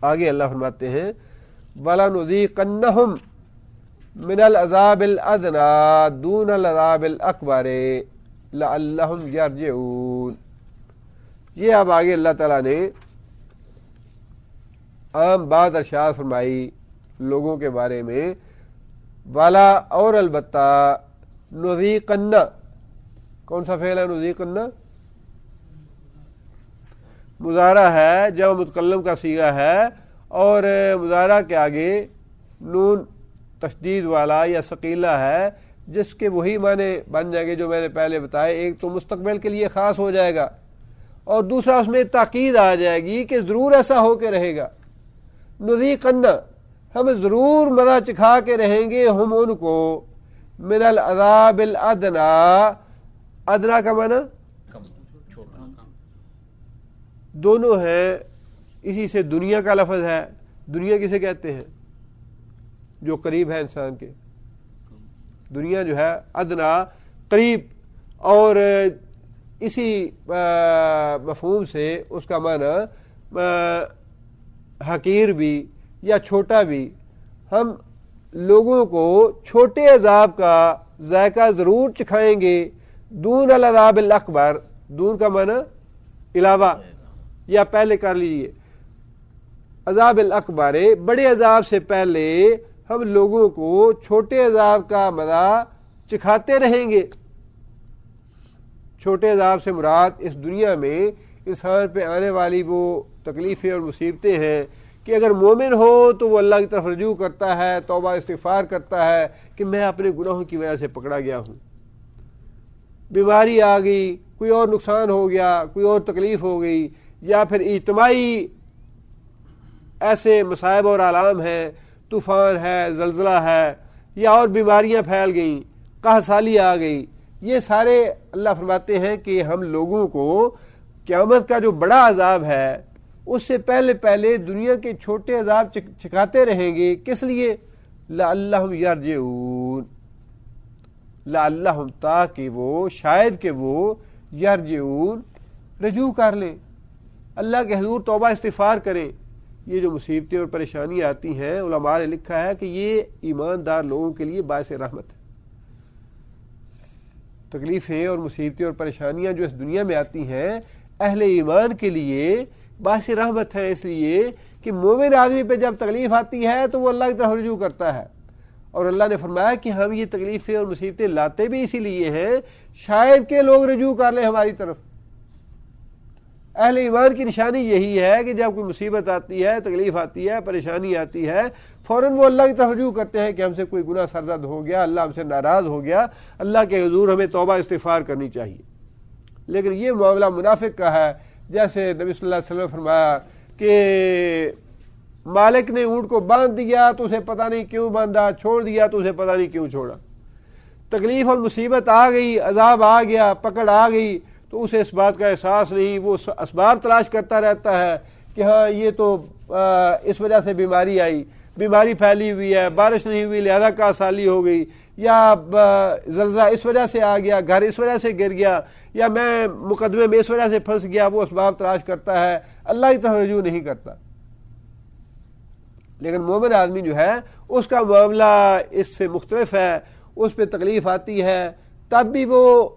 آگے اللہ فرماتے ہیں وَلَنُذِيقَنَّهُمْ مِنَ الْعَذَابِ الْأَدْنَىٰ دُونَ الْعَذَابِ الْأَكْبَرِ لَعَلَّهُمْ يَرْجِعُونَ. یہ اب آگے اللہ تعالیٰ نے عام بات ارشاد فرمائی لوگوں کے بارے میں. والا اور البتہ نذیقن، کون سا فعل ہے نذیقن؟ مضارع ہے، جمع متکلم کا صیغہ ہے، اور مضارع کے آگے نون تشدید والا یا ثقیلہ ہے، جس کے وہی معنی بن جائیں گے جو میں نے پہلے بتائے. ایک تو مستقبل کے لیے خاص ہو جائے گا، اور دوسرا اس میں تاکید آ جائے گی کہ ضرور ایسا ہو کے رہے گا. نذیقن، ہم ضرور مزہ چکھا کے رہیں گے ہم ان کو من العذاب الادنیٰ. ادنا کا معنی دونوں ہیں، اسی سے دنیا کا لفظ ہے. دنیا کسے کہتے ہیں؟ جو قریب ہے انسان کے. دنیا جو ہے ادنا قریب، اور اسی مفہوم سے اس کا معنی حقیر بھی یا چھوٹا بھی. ہم لوگوں کو چھوٹے عذاب کا ذائقہ ضرور چکھائیں گے. دون العذاب الاکبر، دون کا معنی علاوہ، یا پہلے کر لیجیے عذاب الاکبر، بڑے عذاب سے پہلے ہم لوگوں کو چھوٹے عذاب کا مزہ چکھاتے رہیں گے. چھوٹے عذاب سے مراد اس دنیا میں انسان پہ آنے والی وہ تکلیفیں اور مصیبتیں ہیں کہ اگر مومن ہو تو وہ اللہ کی طرف رجوع کرتا ہے، توبہ استغفار کرتا ہے کہ میں اپنے گناہوں کی وجہ سے پکڑا گیا ہوں، بیماری آ گئی، کوئی اور نقصان ہو گیا، کوئی اور تکلیف ہو گئی، یا پھر اجتماعی ایسے مصائب اور آلام ہیں، طوفان ہے، زلزلہ ہے، یا اور بیماریاں پھیل گئیں، قحط سالی آ گئی. یہ سارے اللہ فرماتے ہیں کہ ہم لوگوں کو قیامت کا جو بڑا عذاب ہے اس سے پہلے دنیا کے چھوٹے عذاب چکھاتے رہیں گے. کس لیے؟ لعلہم یرجعون، لعلہم، تاکہ وہ، شاید کہ وہ، یرجعون، رجوع کر لیں، اللہ کے حضور توبہ استغفار کریں. یہ جو مصیبتیں اور پریشانیاں آتی ہیں، علماء نے لکھا ہے کہ یہ ایماندار لوگوں کے لیے باعث رحمت ہے. تکلیفیں اور مصیبتیں اور پریشانیاں جو اس دنیا میں آتی ہیں اہل ایمان کے لیے باعث رحمت ہے، اس لیے کہ مومن آدمی پہ جب تکلیف آتی ہے تو وہ اللہ کی طرف رجوع کرتا ہے. اور اللہ نے فرمایا کہ ہم یہ تکلیفیں اور مصیبتیں لاتے بھی اسی لیے ہیں شاید کہ لوگ رجوع کر لیں ہماری طرف. اہل ایمان کی نشانی یہی ہے کہ جب کوئی مصیبت آتی ہے، تکلیف آتی ہے، پریشانی آتی ہے، فوراً وہ اللہ کی طرف رجوع کرتے ہیں کہ ہم سے کوئی گناہ سرزد ہو گیا، اللہ ہم سے ناراض ہو گیا، اللہ کے حضور ہمیں توبہ استغفار کرنی چاہیے. لیکن یہ معاملہ منافق کا ہے. جیسے نبی صلی اللہ علیہ وسلم نے فرمایا کہ مالک نے اونٹ کو باندھ دیا تو اسے پتہ نہیں کیوں باندھا، چھوڑ دیا تو اسے پتہ نہیں کیوں چھوڑا. تکلیف اور مصیبت آ گئی، عذاب آ گیا، پکڑ آ گئی تو اسے اس بات کا احساس نہیں، وہ اسباب تلاش کرتا رہتا ہے کہ ہاں یہ تو اس وجہ سے بیماری آئی، بیماری پھیلی ہوئی ہے، بارش نہیں ہوئی لہذا کا سالی ہو گئی، یا زلزلہ اس وجہ سے آ گیا، گھر اس وجہ سے گر گیا، یا میں مقدمے میں اس وجہ سے پھنس گیا. وہ اسباب تلاش کرتا ہے، اللہ کی طرف رجوع نہیں کرتا. لیکن مومن آدمی جو ہے اس کا معاملہ اس سے مختلف ہے. اس پہ تکلیف آتی ہے تب بھی وہ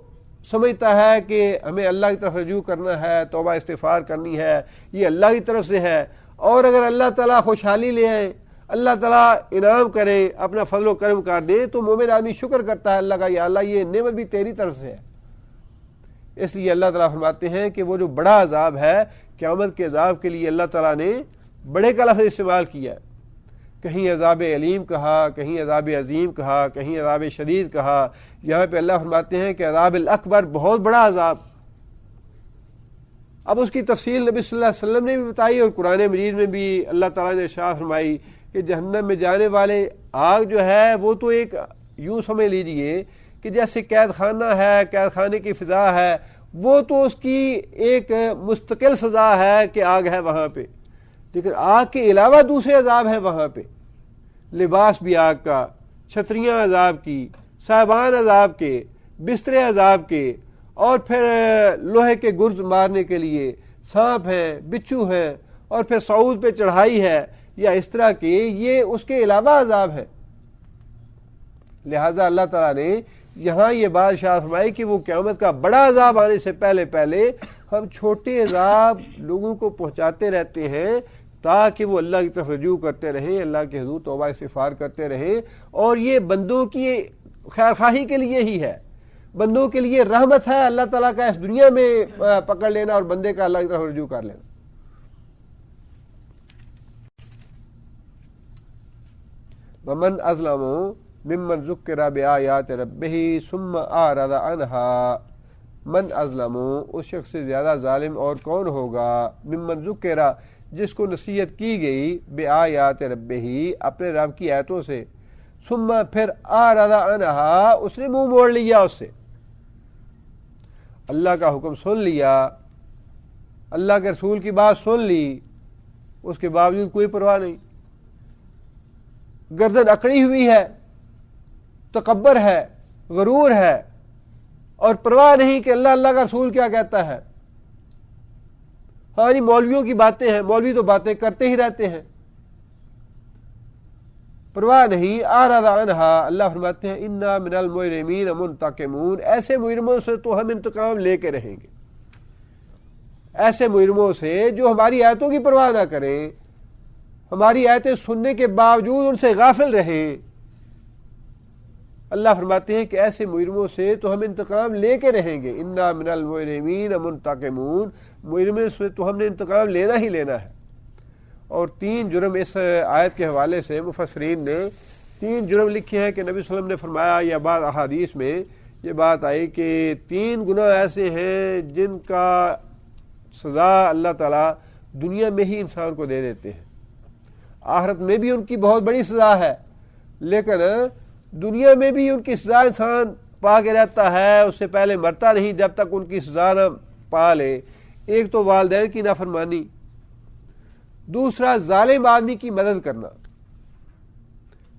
سمجھتا ہے کہ ہمیں اللہ کی طرف رجوع کرنا ہے، توبہ استغفار کرنی ہے، یہ اللہ کی طرف سے ہے. اور اگر اللہ تعالیٰ خوشحالی لے آئے، اللہ تعالیٰ انعام کرے، اپنا فضل و کرم کر دے تو مومن آدمی شکر کرتا ہے اللہ کا، یا اللہ یہ نعمت بھی تیری طرف سے ہے. اس لیے اللہ تعالیٰ فرماتے ہیں کہ وہ جو بڑا عذاب ہے، قیامت کے عذاب کے لیے اللہ تعالیٰ نے بڑے کا لفظ استعمال کیا ہے. کہیں عذاب علیم کہا، کہیں عذاب عظیم کہا، کہیں عذاب شدید کہا. یہاں پہ اللہ فرماتے ہیں کہ عذاب الاکبر، بہت بڑا عذاب. اب اس کی تفصیل نبی صلی اللہ علیہ وسلم نے بھی بتائی اور قرآن مجید میں بھی اللہ تعالیٰ نے ارشاد فرمائی کہ جہنم میں جانے والے آگ جو ہے وہ تو ایک یوں سمجھ لیجئے کہ جیسے قید خانہ ہے، قید خانے کی فضا ہے، وہ تو اس کی ایک مستقل سزا ہے کہ آگ ہے وہاں پہ. لیکن آگ کے علاوہ دوسرے عذاب ہیں وہاں پہ، لباس بھی آگ کا، چھتریاں عذاب کی، صاحبان عذاب کے، بسترے عذاب کے، اور پھر لوہے کے گرز مارنے کے لیے سانپ ہیں، بچھو ہیں، اور پھر صعود پہ چڑھائی ہے یا اس طرح کی، یہ اس کے علاوہ عذاب ہے۔ لہذا اللہ تعالیٰ نے یہاں یہ بات ارشاد فرمائی کہ وہ قیامت کا بڑا عذاب آنے سے پہلے پہلے ہم چھوٹے عذاب لوگوں کو پہنچاتے رہتے ہیں تاکہ وہ اللہ کی طرف رجوع کرتے رہیں، اللہ کے حضور توبہ استغفار کرتے رہیں، اور یہ بندوں کی خیر خواہی کے لیے ہی ہے، بندوں کے لیے رحمت ہے اللہ تعالیٰ کا اس دنیا میں پکڑ لینا اور بندے کا اللہ کی طرف رجوع کر لینا۔ ومن اظلم ممن ذکر بآیات ربہ ثم اعرض عنہا، من اظلم، اس شخص سے زیادہ ظالم اور کون ہوگا، ممن ذکر، جس کو نصیحت کی گئی، بآیات ربہ، اپنے رب کی آیتوں سے، ثم پھر اعرض عنہا، اس نے منہ موڑ لیا اس سے، اللہ کا حکم سن لیا، اللہ کے رسول کی بات سن لی، اس کے باوجود کوئی پرواہ نہیں، گردن اکڑی ہوئی ہے، تکبر ہے، غرور ہے، اور پرواہ نہیں کہ اللہ کا رسول کیا کہتا ہے۔ ہاں جی مولویوں کی باتیں ہیں، مولوی تو باتیں کرتے ہی رہتے ہیں، پرواہ نہیں۔ اعرض عنہا، اللہ فرماتے ہیں انا من المجرمین منتقمون، ایسے مجرموں سے تو ہم انتقام لے کے رہیں گے، ایسے مجرموں سے جو ہماری آیتوں کی پرواہ نہ کریں، ہماری آیتیں سننے کے باوجود ان سے غافل رہیں، اللہ فرماتے ہیں کہ ایسے مجرموں سے تو ہم انتقام لے کے رہیں گے، انا من المجرمین منتقمون، مجرموں سے تو ہم نے انتقام لینا ہی لینا ہے۔ اور 3 جرم اس آیت کے حوالے سے مفسرین نے 3 جرم لکھے ہیں کہ نبی صلی اللہ علیہ وسلم نے فرمایا، یا بعض احادیث میں یہ بات آئی کہ 3 گناہ ایسے ہیں جن کا سزا اللہ تعالیٰ دنیا میں ہی انسان کو دے دیتے ہیں، آخرت میں بھی ان کی بہت بڑی سزا ہے، لیکن دنیا میں بھی ان کی سزا انسان پا کے رہتا ہے، اس سے پہلے مرتا نہیں جب تک ان کی سزا نہ پا لے۔ ایک تو والدین کی نافرمانی، دوسرا ظالم آدمی کی مدد کرنا،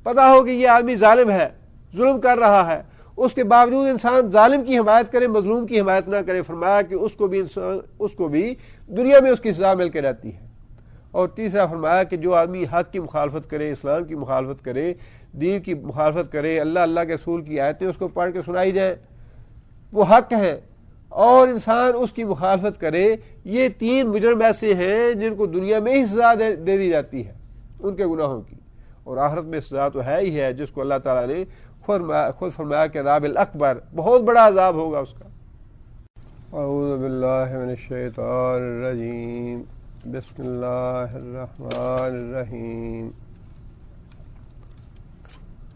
پتا ہو کہ یہ آدمی ظالم ہے، ظلم کر رہا ہے، اس کے باوجود انسان ظالم کی حمایت کرے، مظلوم کی حمایت نہ کرے، فرمایا کہ اس کو بھی دنیا میں اس کی سزا مل کے رہتی ہے۔ اور تیسرا فرمایا کہ جو آدمی حق کی مخالفت کرے، اسلام کی مخالفت کرے، دین کی مخالفت کرے، اللہ کے رسول کی آیتیں اس کو پڑھ کے سنائی جائیں، وہ حق ہیں، اور انسان اس کی مخالفت کرے، یہ 3 مجرم ایسے ہیں جن کو دنیا میں ہی سزا دے دی جاتی ہے ان کے گناہوں کی، اور آخرت میں سزا تو ہے ہی ہے، جس کو اللہ تعالیٰ نے خود فرمایا کہ عذاب الاکبر، بہت بڑا عذاب ہوگا اس کا۔ اعوذ باللہ من الشیطان الرجیم، بسم اللہ الرحمن الرحیم۔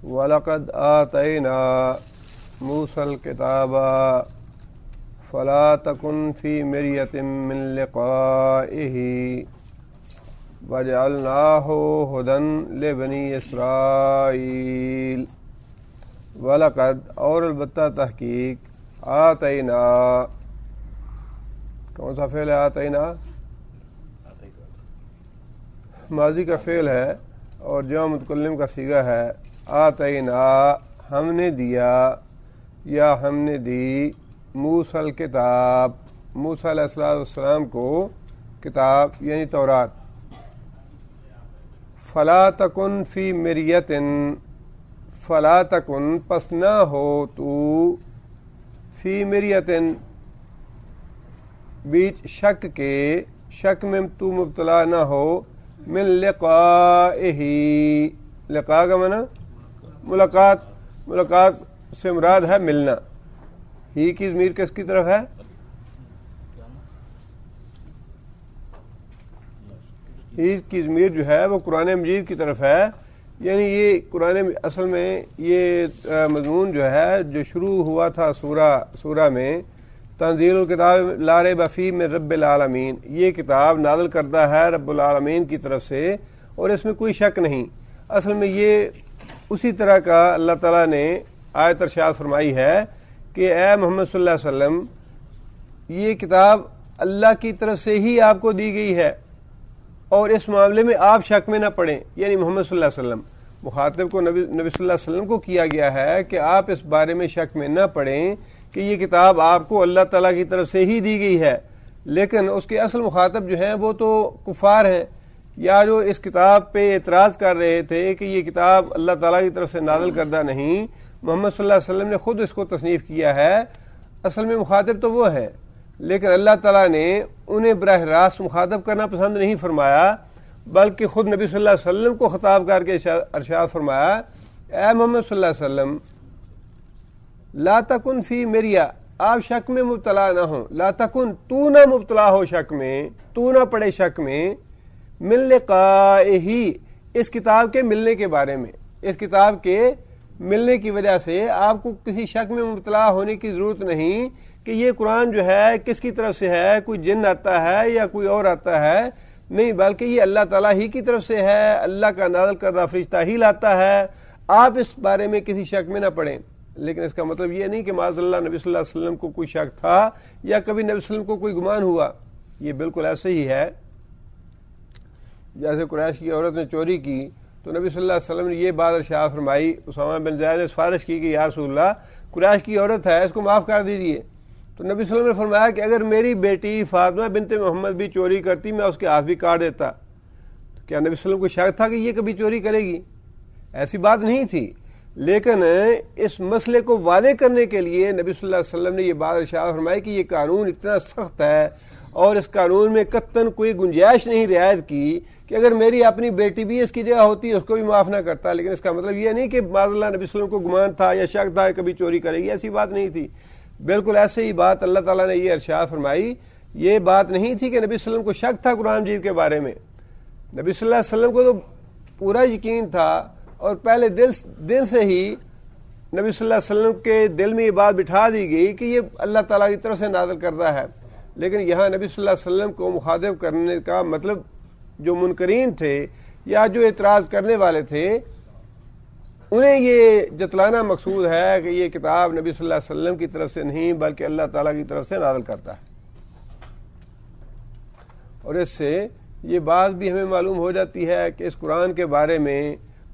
وَلَقَدْ آتَيْنَا مُوسَى الْكِتَابَ فَلَا تَكُنْ فِي مِرْيَةٍ مِّن لِقَائِهِ وَجَعَلْنَاهُ هُدًى لِبَنِي إِسْرَائِيلَ۔ وَلَقَدْ، اور البتہ تحقیق، آتَيْنَا، کون سا فعل ہے آتَيْنَا؟ ماضی کا فعل ہے اور جمع متکلم کا صیغہ ہے۔ آتینا، ہم نے دیا یا ہم نے دی، موسیٰ الکتاب، موسیٰ علیہ السلام کو کتاب یعنی تورات۔ فلا تکن فی مریۃ، فلا تکن، پس نہ ہو تو، فی مریۃ، بیچ شک کے، شک میں تو مبتلا نہ ہو، من لقائہ، لقاء کا معنی ملاقات، ملاقات سے مراد ہے ملنا۔ ہی کی ضمیر کس کی طرف ہے؟ ہی کی ضمیر جو ہے وہ قرآن مجید کی طرف ہے، یعنی یہ قرآن اصل میں یہ مضمون جو ہے جو شروع ہوا تھا سورہ میں، تنزیل الکتاب لا ریب فیہ من رب العالمین، یہ کتاب نازل کردہ ہے رب العالمین کی طرف سے اور اس میں کوئی شک نہیں۔ اصل میں یہ اسی طرح کا اللہ تعالیٰ نے آیت ارشاد فرمائی ہے کہ اے محمد صلی اللہ علیہ وسلم، یہ کتاب اللہ کی طرف سے ہی آپ کو دی گئی ہے اور اس معاملے میں آپ شک میں نہ پڑیں، یعنی محمد صلی اللہ علیہ وسلم، مخاطب کو نبی صلی اللہ علیہ وسلم کو کیا گیا ہے کہ آپ اس بارے میں شک میں نہ پڑیں کہ یہ کتاب آپ کو اللہ تعالیٰ کی طرف سے ہی دی گئی ہے، لیکن اس کے اصل مخاطب جو ہیں وہ تو کفار ہیں، یا جو اس کتاب پہ اعتراض کر رہے تھے کہ یہ کتاب اللہ تعالیٰ کی طرف سے نازل کردہ نہیں، محمد صلی اللہ علیہ وسلم نے خود اس کو تصنیف کیا ہے، اصل میں مخاطب تو وہ ہے، لیکن اللہ تعالیٰ نے انہیں براہ راست مخاطب کرنا پسند نہیں فرمایا، بلکہ خود نبی صلی اللہ علیہ وسلم کو خطاب کر کے ارشاد فرمایا، اے محمد صلی اللہ علیہ وسلم لا تکن فی مریا، آپ شک میں مبتلا نہ ہوں، لا تکن، تو نہ مبتلا ہو شک میں، تو نہ پڑے شک میں، من لقائہ، اس کتاب کے ملنے کے بارے میں، اس کتاب کے ملنے کی وجہ سے آپ کو کسی شک میں مبتلا ہونے کی ضرورت نہیں کہ یہ قرآن جو ہے کس کی طرف سے ہے، کوئی جن آتا ہے یا کوئی اور آتا ہے، نہیں، بلکہ یہ اللہ تعالیٰ ہی کی طرف سے ہے، اللہ کا نازل کردہ فرشتہ ہی لاتا ہے، آپ اس بارے میں کسی شک میں نہ پڑیں۔ لیکن اس کا مطلب یہ نہیں کہ معاذ اللہ نبی صلی اللہ علیہ وسلم کو کوئی شک تھا یا کبھی نبی صلی اللہ علیہ وسلم کو کوئی گمان ہوا، یہ بالکل ایسے ہی ہے جیسے قریش کی عورت نے چوری کی تو نبی صلی اللہ علیہ وسلم نے یہ بات ارشاد فرمائی، اسامہ بن زید نے سفارش کی کہ یا رسول اللہ قریش کی عورت ہے، اس کو معاف کر دیجیے، تو نبی صلی اللہ علیہ وسلم نے فرمایا کہ اگر میری بیٹی فاطمہ بنت محمد بھی چوری کرتی میں اس کے ہاتھ بھی کاٹ دیتا، تو کیا نبی صلی اللہ علیہ وسلم کو شک تھا کہ یہ کبھی چوری کرے گی؟ ایسی بات نہیں تھی، لیکن اس مسئلے کو واضح کرنے کے لیے نبی صلی اللہ علیہ وسلم نے یہ بات ارشاد فرمائی کہ یہ قانون اتنا سخت ہے اور اس قانون میں قطعاً کوئی گنجائش نہیں رعایت کی کہ اگر میری اپنی بیٹی بھی اس کی جگہ ہوتی اس کو بھی معاف نہ کرتا، لیکن اس کا مطلب یہ نہیں کہ معاذ اللہ نبی صلی اللہ علیہ وسلم کو گمان تھا یا شک تھا کہ کبھی چوری کرے گی، ایسی بات نہیں تھی، بالکل ایسے ہی بات اللہ تعالیٰ نے یہ ارشاد فرمائی، یہ بات نہیں تھی کہ نبی صلی اللہ علیہ وسلم کو شک تھا قرآن مجید کے بارے میں، نبی صلی اللہ علیہ وسلم کو تو پورا یقین تھا اور پہلے دل سے ہی نبی صلی اللہ علیہ وسلم کے دل میں یہ بات بٹھا دی گئی کہ یہ اللہ تعالیٰ کی طرف سے نازل کردہ ہے، لیکن یہاں نبی صلی اللہ علیہ وسلم کو مخاطب کرنے کا مطلب جو منکرین تھے یا جو اعتراض کرنے والے تھے انہیں یہ جتلانا مقصود ہے کہ یہ کتاب نبی صلی اللہ علیہ وسلم کی طرف سے نہیں بلکہ اللہ تعالیٰ کی طرف سے نازل کرتا ہے، اور اس سے یہ بات بھی ہمیں معلوم ہو جاتی ہے کہ اس قرآن کے بارے میں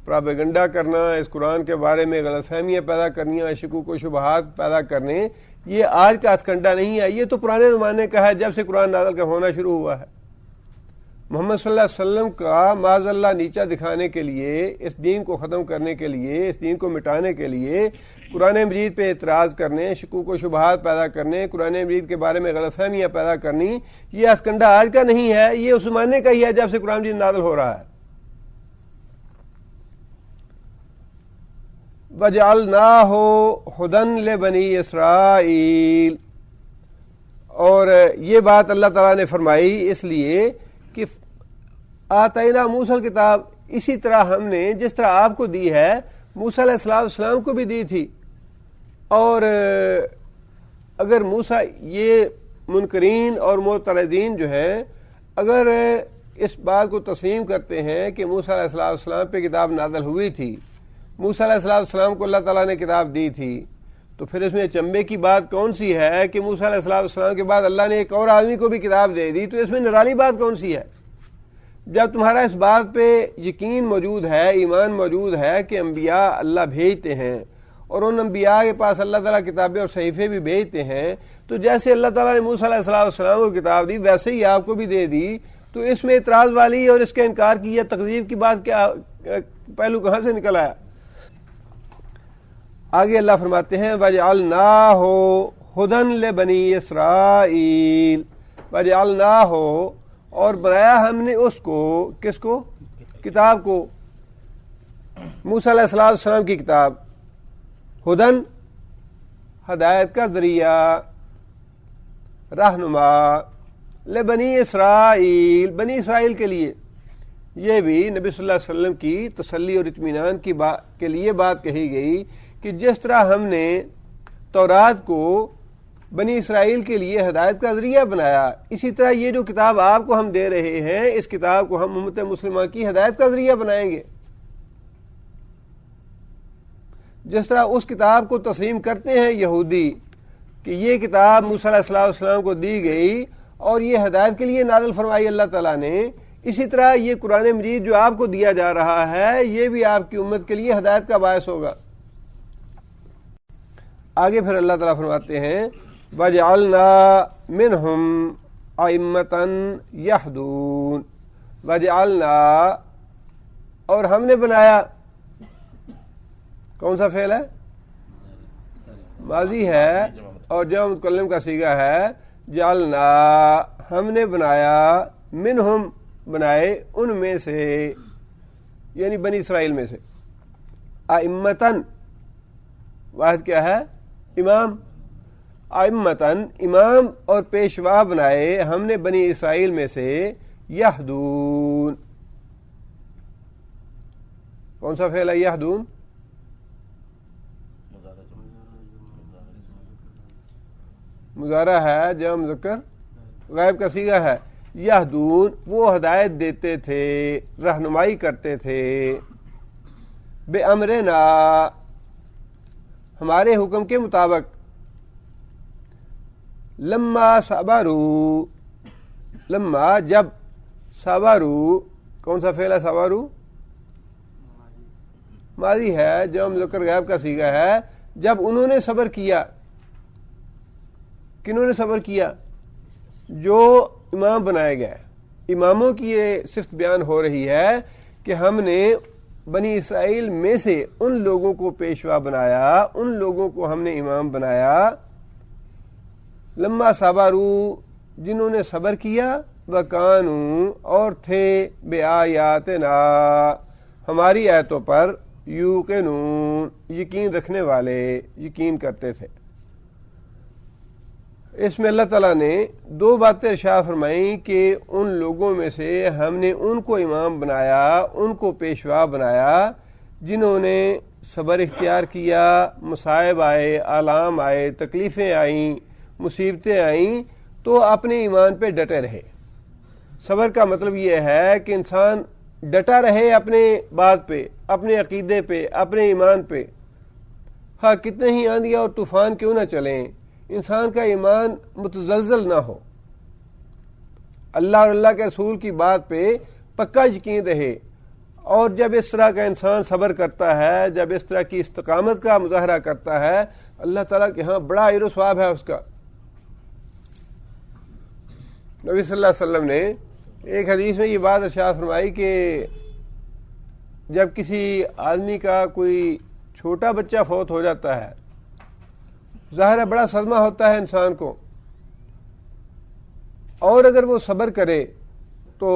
پراپیگنڈا کرنا، اس قرآن کے بارے میں غلط فہمیاں پیدا کرنی، شکوک و شبہات پیدا کرنے، یہ آج کا ہتھ کنڈا نہیں ہے، یہ تو پرانے زمانے کا ہے، جب سے قرآن نازل کا ہونا شروع ہوا ہے۔ محمد صلی اللہ علیہ وسلم کا معاذ اللہ نیچا دکھانے کے لیے، اس دین کو ختم کرنے کے لیے، اس دین کو مٹانے کے لیے قرآن مجید پہ اعتراض کرنے، شکوک و شبہات پیدا کرنے، قرآن مجید کے بارے میں غلط فہمیاں پیدا کرنی، یہ ہتھ کنڈا آج کا نہیں ہے، یہ اس زمانے کا ہی ہے جب سے قرآن مجید نازل ہو رہا ہے۔ وَجَعَلْنَاهُ هُدًى لِبَنِي إِسْرَائِيلَ، اور یہ بات اللہ تعالیٰ نے فرمائی اس لیے کہ آتینا موسیٰ الکتاب، اسی طرح ہم نے جس طرح آپ کو دی ہے موسیٰ علیہ السلام کو بھی دی تھی، اور اگر موسیٰ، یہ منکرین اور معترضین جو ہیں اگر اس بات کو تسلیم کرتے ہیں کہ موسیٰ علیہ السلام پہ کتاب نازل ہوئی تھی، موسیٰ علیہ السلام کو اللہ تعالیٰ نے کتاب دی تھی، تو پھر اس میں چمبے کی بات کون سی ہے کہ موسیٰ علیہ السلام کے بعد اللہ نے ایک اور آدمی کو بھی کتاب دے دی، تو اس میں نرالی بات کون سی ہے؟ جب تمہارا اس بات پہ یقین موجود ہے، ایمان موجود ہے کہ انبیاء اللہ بھیجتے ہیں اور ان انبیاء کے پاس اللہ تعالیٰ کتابیں اور صحیفے بھی بھیجتے ہیں، تو جیسے اللہ تعالیٰ نے موسیٰ علیہ السلام کو کتاب دی ویسے ہی آپ کو بھی دے دی، تو اس میں اعتراض والی اور اس کا انکار کی یا تکذیب کی بات کیا پہلو کہاں سے نکل آیا؟ آگے اللہ فرماتے ہیں وَجَعَلْنَاهُ هُدًى لِبَنِي إِسْرَائِيلَ، وَجَعَلْنَاهُ، اور بنایا ہم نے اس کو، کس کو؟ کتاب کو، موسیٰ علیہ السلام کی کتاب، ہدن، ہدایت کا ذریعہ، رہنما، لبنی اسرائیل، بنی اسرائیل کے لیے، یہ بھی نبی صلی اللہ علیہ وسلم کی تسلی اور اطمینان کی کے لیے بات کہی گئی کہ جس طرح ہم نے تورات کو بنی اسرائیل کے لیے ہدایت کا ذریعہ بنایا، اسی طرح یہ جو کتاب آپ کو ہم دے رہے ہیں اس کتاب کو ہم امت مسلمہ کی ہدایت کا ذریعہ بنائیں گے۔ جس طرح اس کتاب کو تسلیم کرتے ہیں یہودی کہ یہ کتاب موسیٰ علیہ السلام کو دی گئی اور یہ ہدایت کے لیے نازل فرمائی اللہ تعالیٰ نے، اسی طرح یہ قرآن مجید جو آپ کو دیا جا رہا ہے یہ بھی آپ کی امت کے لیے ہدایت کا باعث ہوگا۔ آگے پھر اللہ تعالیٰ فرماتے ہیں وَجَعَلْنَا مِنْهُمْ ائمتن یہدون وجعلنا، اور ہم نے بنایا، کون سا فعل ہے؟ ماضی ہے اور جمع متکلم کا صیغہ ہے جعلنا، ہم نے بنایا، منہم بنائے ان میں سے، یعنی بنی اسرائیل میں سے، ائمتن واحد کیا ہے؟ امام، ائمتن امام اور پیشوا بنائے ہم نے بنی اسرائیل میں سے، یہدون، کون سا فعل ہے یہدون؟ مضارع ہے، جمع مذکر غائب کا صیغہ ہے، یہدون وہ ہدایت دیتے تھے، رہنمائی کرتے تھے، بے امرنا ہمارے حکم کے مطابق، لما صبروا، لما جب، صبروا کون سا فعل ہے؟ صبروا ماضی ہے، جمع مذکر غائب کا صیغہ ہے، جب انہوں نے صبر کیا، کنہوں نے صبر کیا؟ جو امام بنائے گئے، اماموں کی یہ صفت بیان ہو رہی ہے کہ ہم نے بنی اسرائیل میں سے ان لوگوں کو پیشوا بنایا، ان لوگوں کو ہم نے امام بنایا، لما صبروا جنہوں نے صبر کیا، وکانوا اور تھے، بآیاتنا ہماری آیتوں پر، یوقنون یقین رکھنے والے، یقین کرتے تھے۔ اس میں اللہ تعالیٰ نے دو باتیں ارشاد فرمائیں کہ ان لوگوں میں سے ہم نے ان کو امام بنایا، ان کو پیشوا بنایا جنہوں نے صبر اختیار کیا، مصائب آئے، آلام آئے، تکلیفیں آئیں، مصیبتیں آئیں تو اپنے ایمان پہ ڈٹے رہے۔ صبر کا مطلب یہ ہے کہ انسان ڈٹا رہے اپنے بات پہ، اپنے عقیدے پہ، اپنے ایمان پہ، ہاں کتنے ہی آندیاں اور طوفان کیوں نہ چلیں، انسان کا ایمان متزلزل نہ ہو، اللہ اور اللہ کے رسول کی بات پہ پکا یقین رہے۔ اور جب اس طرح کا انسان صبر کرتا ہے، جب اس طرح کی استقامت کا مظاہرہ کرتا ہے، اللہ تعالیٰ کے ہاں بڑا اجر و ثواب ہے اس کا۔ نبی صلی اللہ علیہ وسلم نے ایک حدیث میں یہ بات ارشاد فرمائی کہ جب کسی آدمی کا کوئی چھوٹا بچہ فوت ہو جاتا ہے، ظاہر ہے بڑا صدمہ ہوتا ہے انسان کو، اور اگر وہ صبر کرے تو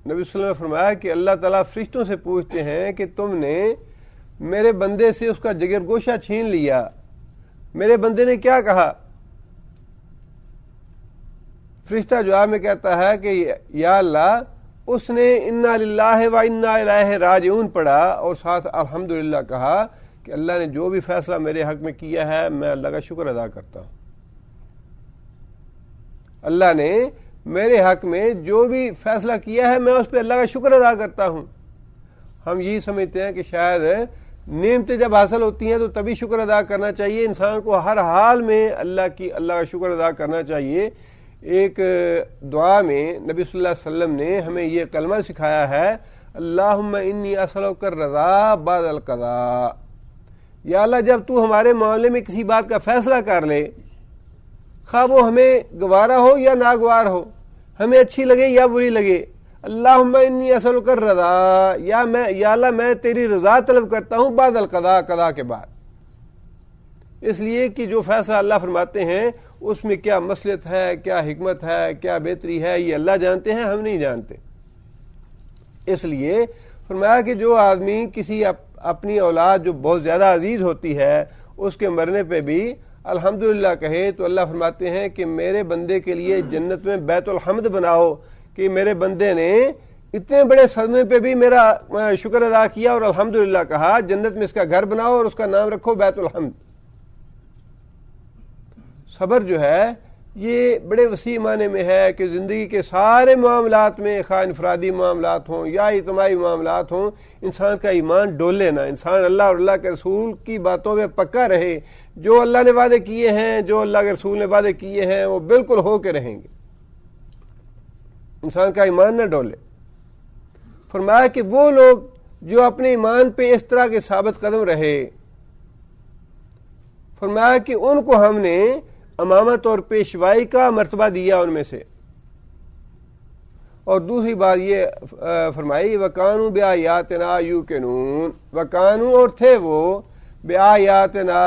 نبی صلی اللہ علیہ وسلم نے فرمایا کہ اللہ تعالیٰ فرشتوں سے پوچھتے ہیں کہ تم نے میرے بندے سے اس کا جگر گوشہ چھین لیا، میرے بندے نے کیا کہا؟ فرشتہ جواب میں کہتا ہے کہ یا اللہ اس نے انا للہ و انا الیہ راجعون پڑھا اور ساتھ الحمدللہ کہا کہ اللہ نے جو بھی فیصلہ میرے حق میں کیا ہے میں اللہ کا شکر ادا کرتا ہوں، اللہ نے میرے حق میں جو بھی فیصلہ کیا ہے میں اس پہ اللہ کا شکر ادا کرتا ہوں۔ ہم یہی سمجھتے ہیں کہ شاید نعمتیں جب حاصل ہوتی ہیں تو تبھی شکر ادا کرنا چاہیے، انسان کو ہر حال میں اللہ کا شکر ادا کرنا چاہیے۔ ایک دعا میں نبی صلی اللہ علیہ وسلم نے ہمیں یہ کلمہ سکھایا ہے، اللہم انی اسألک الرضا بعد القضاء، یا اللہ جب تو ہمارے معاملے میں کسی بات کا فیصلہ کر لے، خواہ وہ ہمیں گوارا ہو یا ناگوار ہو، ہمیں اچھی لگے یا بری لگے، اللہم انی اسألک الرضا، یا اللہ میں تیری رضا طلب کرتا ہوں بعد القضاء، قضاء کے بعد، اس لیے کہ جو فیصلہ اللہ فرماتے ہیں اس میں کیا مصلحت ہے، کیا حکمت ہے، کیا بہتری ہے، یہ اللہ جانتے ہیں، ہم نہیں جانتے۔ اس لیے فرمایا کہ جو آدمی کسی اپنی اولاد جو بہت زیادہ عزیز ہوتی ہے اس کے مرنے پہ بھی الحمدللہ کہے تو اللہ فرماتے ہیں کہ میرے بندے کے لیے جنت میں بیت الحمد بناؤ، کہ میرے بندے نے اتنے بڑے صدمے پہ بھی میرا شکر ادا کیا اور الحمدللہ کہا، جنت میں اس کا گھر بناؤ اور اس کا نام رکھو بیت الحمد۔ صبر جو ہے یہ بڑے وسیع معنی میں ہے کہ زندگی کے سارے معاملات میں، خواہ انفرادی معاملات ہوں یا اجتماعی معاملات ہوں، انسان کا ایمان ڈولے نہ، انسان اللہ اور اللہ کے رسول کی باتوں میں پکا رہے، جو اللہ نے وعدے کیے ہیں، جو اللہ کے رسول نے وعدے کیے ہیں وہ بالکل ہو کے رہیں گے، انسان کا ایمان نہ ڈولے۔ فرمایا کہ وہ لوگ جو اپنے ایمان پہ اس طرح کے ثابت قدم رہے، فرمایا کہ ان کو ہم نے امامت اور پیشوائی کا مرتبہ دیا ان میں سے، اور دوسری بات یہ فرمائی وَكَانُوا بِآيَاتِنَا يُوقِنُونَ، وَكَانُوا اور تھے وہ بِآيَاتِنَا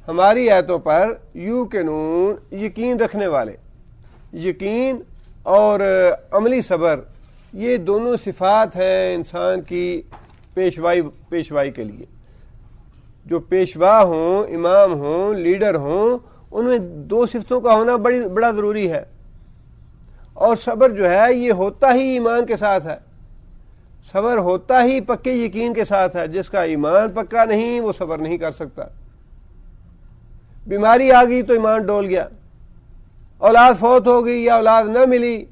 ہماری آیتوں پر یوقنون یقین رکھنے والے. یقین اور عملی صبر یہ دونوں صفات ہیں انسان کی پیشوائی کے لیے. جو پیشوا ہوں، امام ہوں، لیڈر ہوں، ان میں دو صفتوں کا ہونا بڑا ضروری ہے. اور صبر جو ہے یہ ہوتا ہی ایمان کے ساتھ ہے، صبر ہوتا ہی پکے یقین کے ساتھ ہے. جس کا ایمان پکا نہیں وہ صبر نہیں کر سکتا. بیماری آ گئی تو ایمان ڈول گیا، اولاد فوت ہو گئی یا اولاد نہ ملی،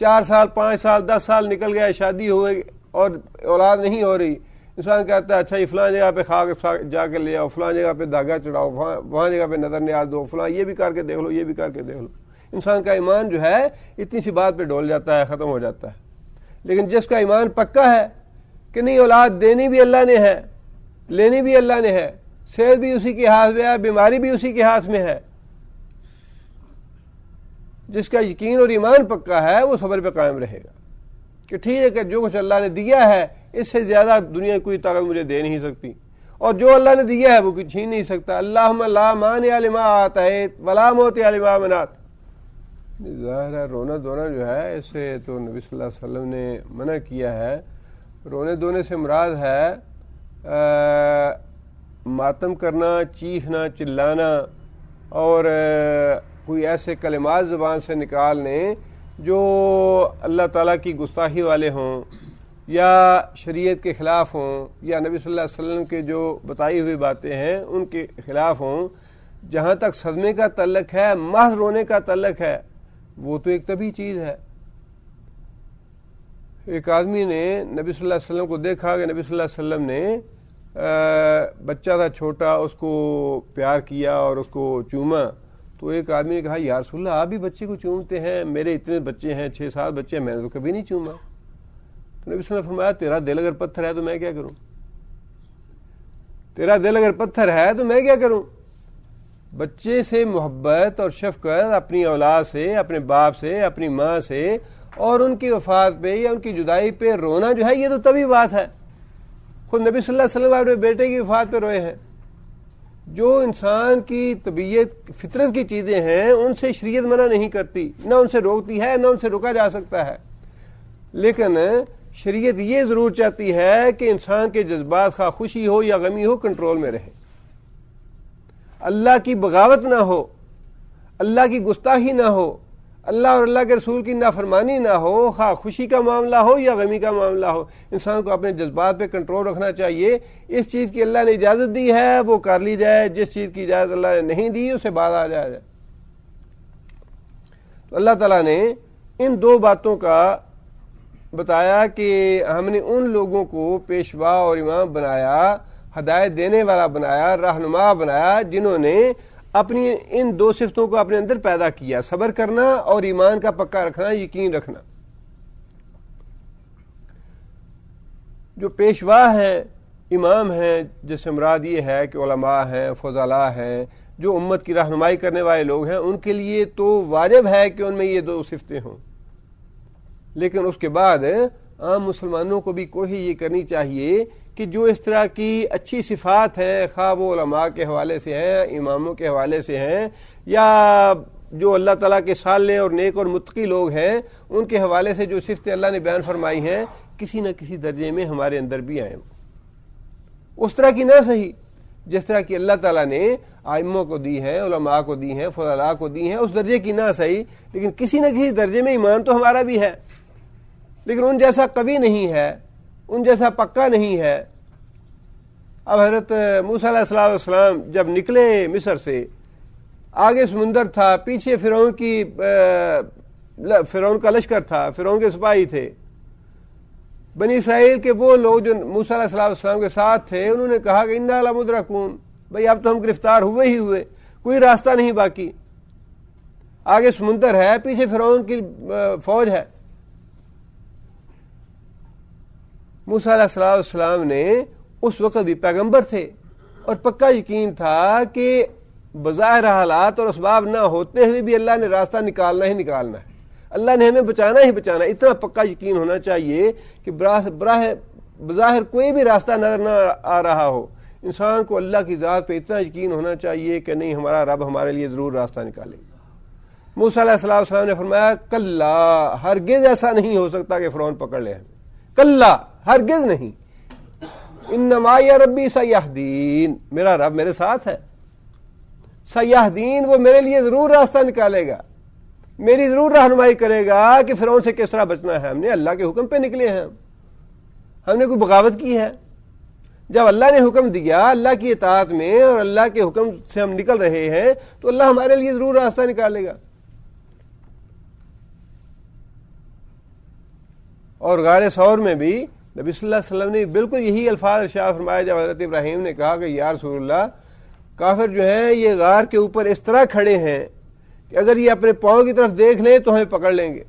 4 سال 5 سال 10 سال نکل گیا، شادی ہوئے اور اولاد نہیں ہو رہی، انسان کہتا ہے اچھا یہ فلاں جگہ پہ خاک جا کے لے آؤ، فلاں جگہ پہ دھاگا چڑھاؤ، وہاں جگہ پہ نظر نیاز دو، فلاں یہ بھی کر کے دیکھ لو، یہ بھی کر کے دیکھ لو. انسان کا ایمان جو ہے اتنی سی بات پہ ڈول جاتا ہے، ختم ہو جاتا ہے. لیکن جس کا ایمان پکا ہے کہ نہیں اولاد دینی بھی اللہ نے ہے، لینی بھی اللہ نے ہے، صحت بھی اسی کے ہاتھ میں ہے، بیماری بھی اسی کے ہاتھ میں ہے، جس کا یقین اور ایمان پکا ہے وہ صبر پہ قائم رہے گا کہ ٹھیک ہے کہ جو کچھ اللہ نے دیا ہے اس سے زیادہ دنیا کی کوئی طاقت مجھے دے نہیں سکتی، اور جو اللہ نے دیا ہے وہ کوئی چھین نہیں سکتا. اللہم لا مانع لما آتیت ولا معطی لما منعت. ظاہر ہے رونا دھونا جو ہے اس سے تو نبی صلی اللہ علیہ وسلم نے منع کیا ہے. رونے دھونے سے مراد ہے ماتم کرنا، چیخنا، چلانا اور کوئی ایسے کلمات زبان سے نکالنے جو اللہ تعالیٰ کی گستاخی والے ہوں یا شریعت کے خلاف ہوں یا نبی صلی اللہ علیہ وسلم کے جو بتائی ہوئی باتیں ہیں ان کے خلاف ہوں. جہاں تک صدمے کا تعلق ہے، محض رونے کا تعلق ہے، وہ تو ایک طبیعی چیز ہے. ایک آدمی نے نبی صلی اللہ علیہ وسلم کو دیکھا کہ نبی صلی اللہ علیہ وسلم نے بچہ تھا چھوٹا، اس کو پیار کیا اور اس کو چوما. تو ایک آدمی نے کہا یا رسول اللہ آپ بھی بچے کو چومتے ہیں، میرے اتنے بچے ہیں 6-7 بچے ہیں، میں نے تو کبھی نہیں چوما. تو نبی صلی اللہ علیہ وسلم نے فرمایا تیرا دل اگر پتھر ہے تو میں کیا کروں، تیرا دل اگر پتھر ہے تو میں کیا کروں. بچے سے محبت اور شفقت اپنی اولاد سے، اپنے باپ سے، اپنی ماں سے، اور ان کی وفات پہ یا ان کی جدائی پہ رونا جو ہے یہ تو طبیعی بات ہے. خود نبی صلی اللہ علیہ وسلم اپنے بیٹے کی وفات پہ روئے ہیں. جو انسان کی طبیعت فطرت کی چیزیں ہیں ان سے شریعت منع نہیں کرتی، نہ ان سے روکتی ہے نہ ان سے روکا جا سکتا ہے. لیکن شریعت یہ ضرور چاہتی ہے کہ انسان کے جذبات خواہ خوشی ہو یا غمی ہو کنٹرول میں رہے، اللہ کی بغاوت نہ ہو، اللہ کی گستاخی نہ ہو، اللہ اور اللہ کے رسول کی نافرمانی نہ ہو، خواہ خوشی کا معاملہ ہو یا غمی کا معاملہ ہو. انسان کو اپنے جذبات پہ کنٹرول رکھنا چاہیے. اس چیز کی اللہ نے اجازت دی ہے وہ کر لی جائے، جس چیز کی اجازت اللہ نے نہیں دی اسے بعد آ جائے. تو اللہ تعالیٰ نے ان 2 باتوں کا بتایا کہ ہم نے ان لوگوں کو پیشوا اور امام بنایا، ہدایت دینے والا بنایا، رہنما بنایا، جنہوں نے اپنی ان 2 صفتوں کو اپنے اندر پیدا کیا، صبر کرنا اور ایمان کا پکا رکھنا، یقین رکھنا. جو پیشوا ہیں، امام ہیں، جس سے مراد یہ ہے کہ علماء ہیں، فضلاء ہیں، جو امت کی رہنمائی کرنے والے لوگ ہیں، ان کے لیے تو واجب ہے کہ ان میں یہ 2 صفتیں ہوں. لیکن اس کے بعد عام مسلمانوں کو بھی کوشش یہ کرنی چاہیے کہ جو اس طرح کی اچھی صفات ہیں، خواہ وہ علماء کے حوالے سے ہیں، اماموں کے حوالے سے ہیں، یا جو اللہ تعالیٰ کے صالح اور نیک اور متقی لوگ ہیں ان کے حوالے سے جو صفتیں اللہ نے بیان فرمائی ہیں کسی نہ کسی درجے میں ہمارے اندر بھی آئیں. اس طرح کی نہ صحیح جس طرح کی اللہ تعالیٰ نے ائموں کو دی ہیں، علماء کو دی ہیں، فضلاء کو دی ہیں، اس درجے کی نہ صحیح، لیکن کسی نہ کسی درجے میں ایمان تو ہمارا بھی ہے، لیکن ان جیسا قوی نہیں ہے، ان جیسا پکا نہیں ہے. اب حضرت موسیٰ علیہ السلام جب نکلے مصر سے، آگے سمندر تھا، پیچھے فرعون کا لشکر تھا، فرعون کے سپاہی تھے. بنی اسرائیل کے وہ لوگ جو موسیٰ علیہ السلام کے ساتھ تھے انہوں نے کہا کہ انا لمدرکون، بھئی اب تو ہم گرفتار ہوئے ہی ہوئے، کوئی راستہ نہیں باقی. آگے سمندر ہے، پیچھے فرعون کی فوج ہے. موسیٰ علیہ السلام نے اس وقت بھی پیغمبر تھے اور پکا یقین تھا کہ بظاہر حالات اور اسباب نہ ہوتے ہوئے بھی اللہ نے راستہ نکالنا ہی نکالنا ہے. اللہ نے ہمیں بچانا ہی بچانا. اتنا پکا یقین ہونا چاہیے کہ بظاہر کوئی بھی راستہ نظر نہ آ رہا ہو، انسان کو اللہ کی ذات پہ اتنا یقین ہونا چاہیے کہ نہیں، ہمارا رب ہمارے لیے ضرور راستہ نکالے گا. موسیٰ علیہ السلام نے فرمایا کلا، ہرگز ایسا نہیں ہو سکتا کہ فرعون پکڑ لے ہمیں، کلا ہرگز نہیں. ان معی ربی سیہدین، میرا رب میرے ساتھ ہے. سیہدین، وہ میرے لیے ضرور راستہ نکالے گا، میری ضرور رہنمائی کرے گا کہ فرعون سے کس طرح بچنا ہے. ہم نے اللہ کے حکم پہ نکلے ہیں، ہم نے کوئی بغاوت کی ہے؟ جب اللہ نے حکم دیا اللہ کی اطاعت میں اور اللہ کے حکم سے ہم نکل رہے ہیں تو اللہ ہمارے لیے ضرور راستہ نکالے گا. اور غار ثور میں بھی نبی صلی اللہ علیہ وسلم نے بالکل یہی الفاظ ارشاد فرمایا جب حضرت ابراہیم نے کہا کہ یا رسول اللہ، کافر جو ہیں یہ غار کے اوپر اس طرح کھڑے ہیں کہ اگر یہ اپنے پاؤں کی طرف دیکھ لیں تو ہمیں پکڑ لیں گے.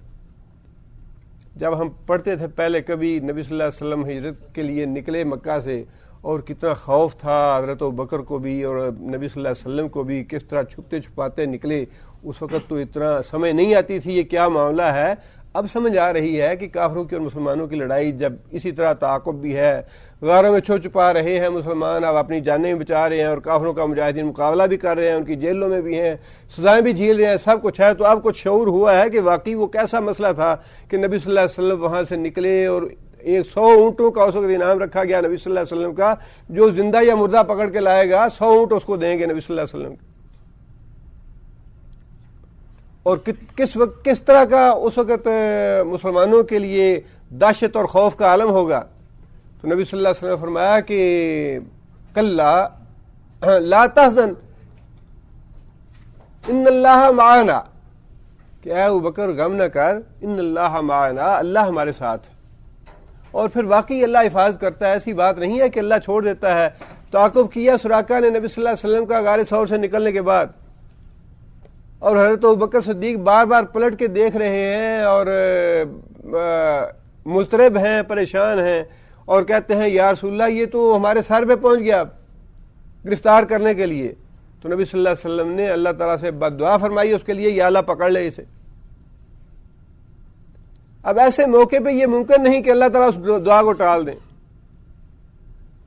جب ہم پڑھتے تھے پہلے کبھی نبی صلی اللہ علیہ وسلم ہجرت کے لیے نکلے مکہ سے، اور کتنا خوف تھا حضرت ابوبکر کو بھی اور نبی صلی اللہ علیہ وسلم کو بھی، کس طرح چھپتے چھپاتے نکلے. اس وقت تو اتنا سمجھ نہیں آتی تھی یہ کیا معاملہ ہے. اب سمجھ آ رہی ہے کہ کافروں کی اور مسلمانوں کی لڑائی جب اسی طرح تعاقب بھی ہے، غاروں میں چھپ چھپا رہے ہیں مسلمان، اب اپنی جانیں بھی بچا رہے ہیں اور کافروں کا مجاہدین مقابلہ بھی کر رہے ہیں، ان کی جیلوں میں بھی ہیں، سزائیں بھی جھیل رہے ہیں، سب کچھ ہے. تو اب کچھ شعور ہوا ہے کہ واقعی وہ کیسا مسئلہ تھا کہ نبی صلی اللہ علیہ وسلم وہاں سے نکلے اور 100 اونٹوں کا اس وقت انعام رکھا گیا نبی صلی اللہ علیہ وسلم کا، جو زندہ یا مردہ پکڑ کے لائے گا 100 اونٹ اس کو دیں گے نبی صلی اللہ علیہ وسلم. اور کس طرح کا اس وقت مسلمانوں کے لیے دہشت اور خوف کا عالم ہوگا. تو نبی صلی اللہ علیہ وسلم نے فرمایا کہ کلا لا تحزن ان اللہ معنا، کہ اے ابوبکر غم نہ کر، ان اللہ معنا، اللہ ہمارے ساتھ. اور پھر واقعی اللہ حفاظت کرتا ہے، ایسی بات نہیں ہے کہ اللہ چھوڑ دیتا ہے. تعاقب کیا سراقہ نے نبی صلی اللہ علیہ وسلم کا غار ثور سے نکلنے کے بعد، اور حضرت ابوبکر صدیق بار بار پلٹ کے دیکھ رہے ہیں اور مضطرب ہیں، پریشان ہیں، اور کہتے ہیں یا رسول اللہ یہ تو ہمارے سر پہ پہنچ گیا گرفتار کرنے کے لیے. تو نبی صلی اللہ علیہ وسلم نے اللہ تعالیٰ سے بد دعا فرمائی اس کے لیے، یا اللہ پکڑ لے اسے. اب ایسے موقع پہ یہ ممکن نہیں کہ اللہ تعالیٰ اس دعا کو ٹال دیں.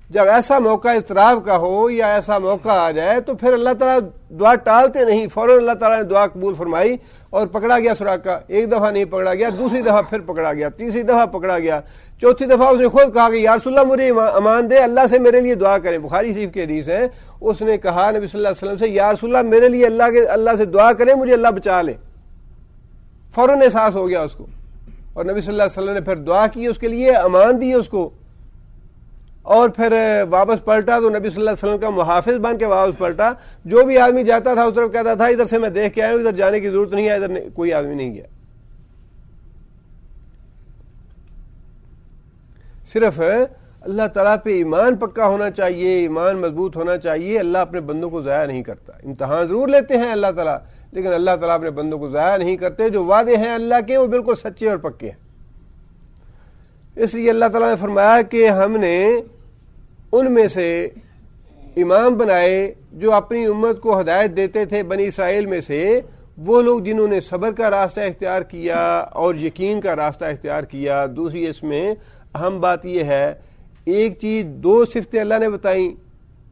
جب ایسا موقع اضطراب کا ہو یا ایسا موقع آ جائے تو پھر اللہ تعالیٰ دعا ٹالتے نہیں، فوراً اللہ تعالیٰ نے دعا قبول فرمائی اور پکڑا گیا سراقہ. ایک دفعہ نہیں پکڑا گیا، دوسری دفعہ پھر پکڑا گیا، تیسری دفعہ پکڑا گیا، چوتھی دفعہ اس نے خود کہا کہ یا رسول اللہ مجھے امان دے، اللہ سے میرے لیے دعا کریں. بخاری شریف کی حدیث ہے، اس نے کہا نبی صلی اللہ علیہ وسلم سے یا رسول اللہ میرے لیے اللہ سے دعا کریں، مجھے اللہ بچا لے. فوراً احساس ہو گیا اس کو، اور نبی صلی اللہ علیہ وسلم نے پھر دعا کی اس کے لیے، امان دی اس کو، اور پھر واپس پلٹا تو نبی صلی اللہ علیہ وسلم کا محافظ بن کے واپس پلٹا. جو بھی آدمی جاتا تھا اس طرف کہتا تھا ادھر سے میں دیکھ کے آیا ہوں، ادھر جانے کی ضرورت نہیں ہے، ادھر کوئی آدمی نہیں گیا. صرف اللہ تعالیٰ پہ ایمان پکا ہونا چاہیے، ایمان مضبوط ہونا چاہیے. اللہ اپنے بندوں کو ضائع نہیں کرتا. امتحان ضرور لیتے ہیں اللہ تعالیٰ، لیکن اللہ تعالیٰ اپنے بندوں کو ضائع نہیں کرتے. جو وعدے ہیں اللہ کے وہ بالکل سچے اور پکے ہیں. اس لیے اللہ تعالیٰ نے فرمایا کہ ہم نے ان میں سے امام بنائے جو اپنی امت کو ہدایت دیتے تھے بنی اسرائیل میں سے، وہ لوگ جنہوں نے صبر کا راستہ اختیار کیا اور یقین کا راستہ اختیار کیا. دوسری اس میں اہم بات یہ ہے، ایک چیز، 2 صفتیں اللہ نے بتائیں،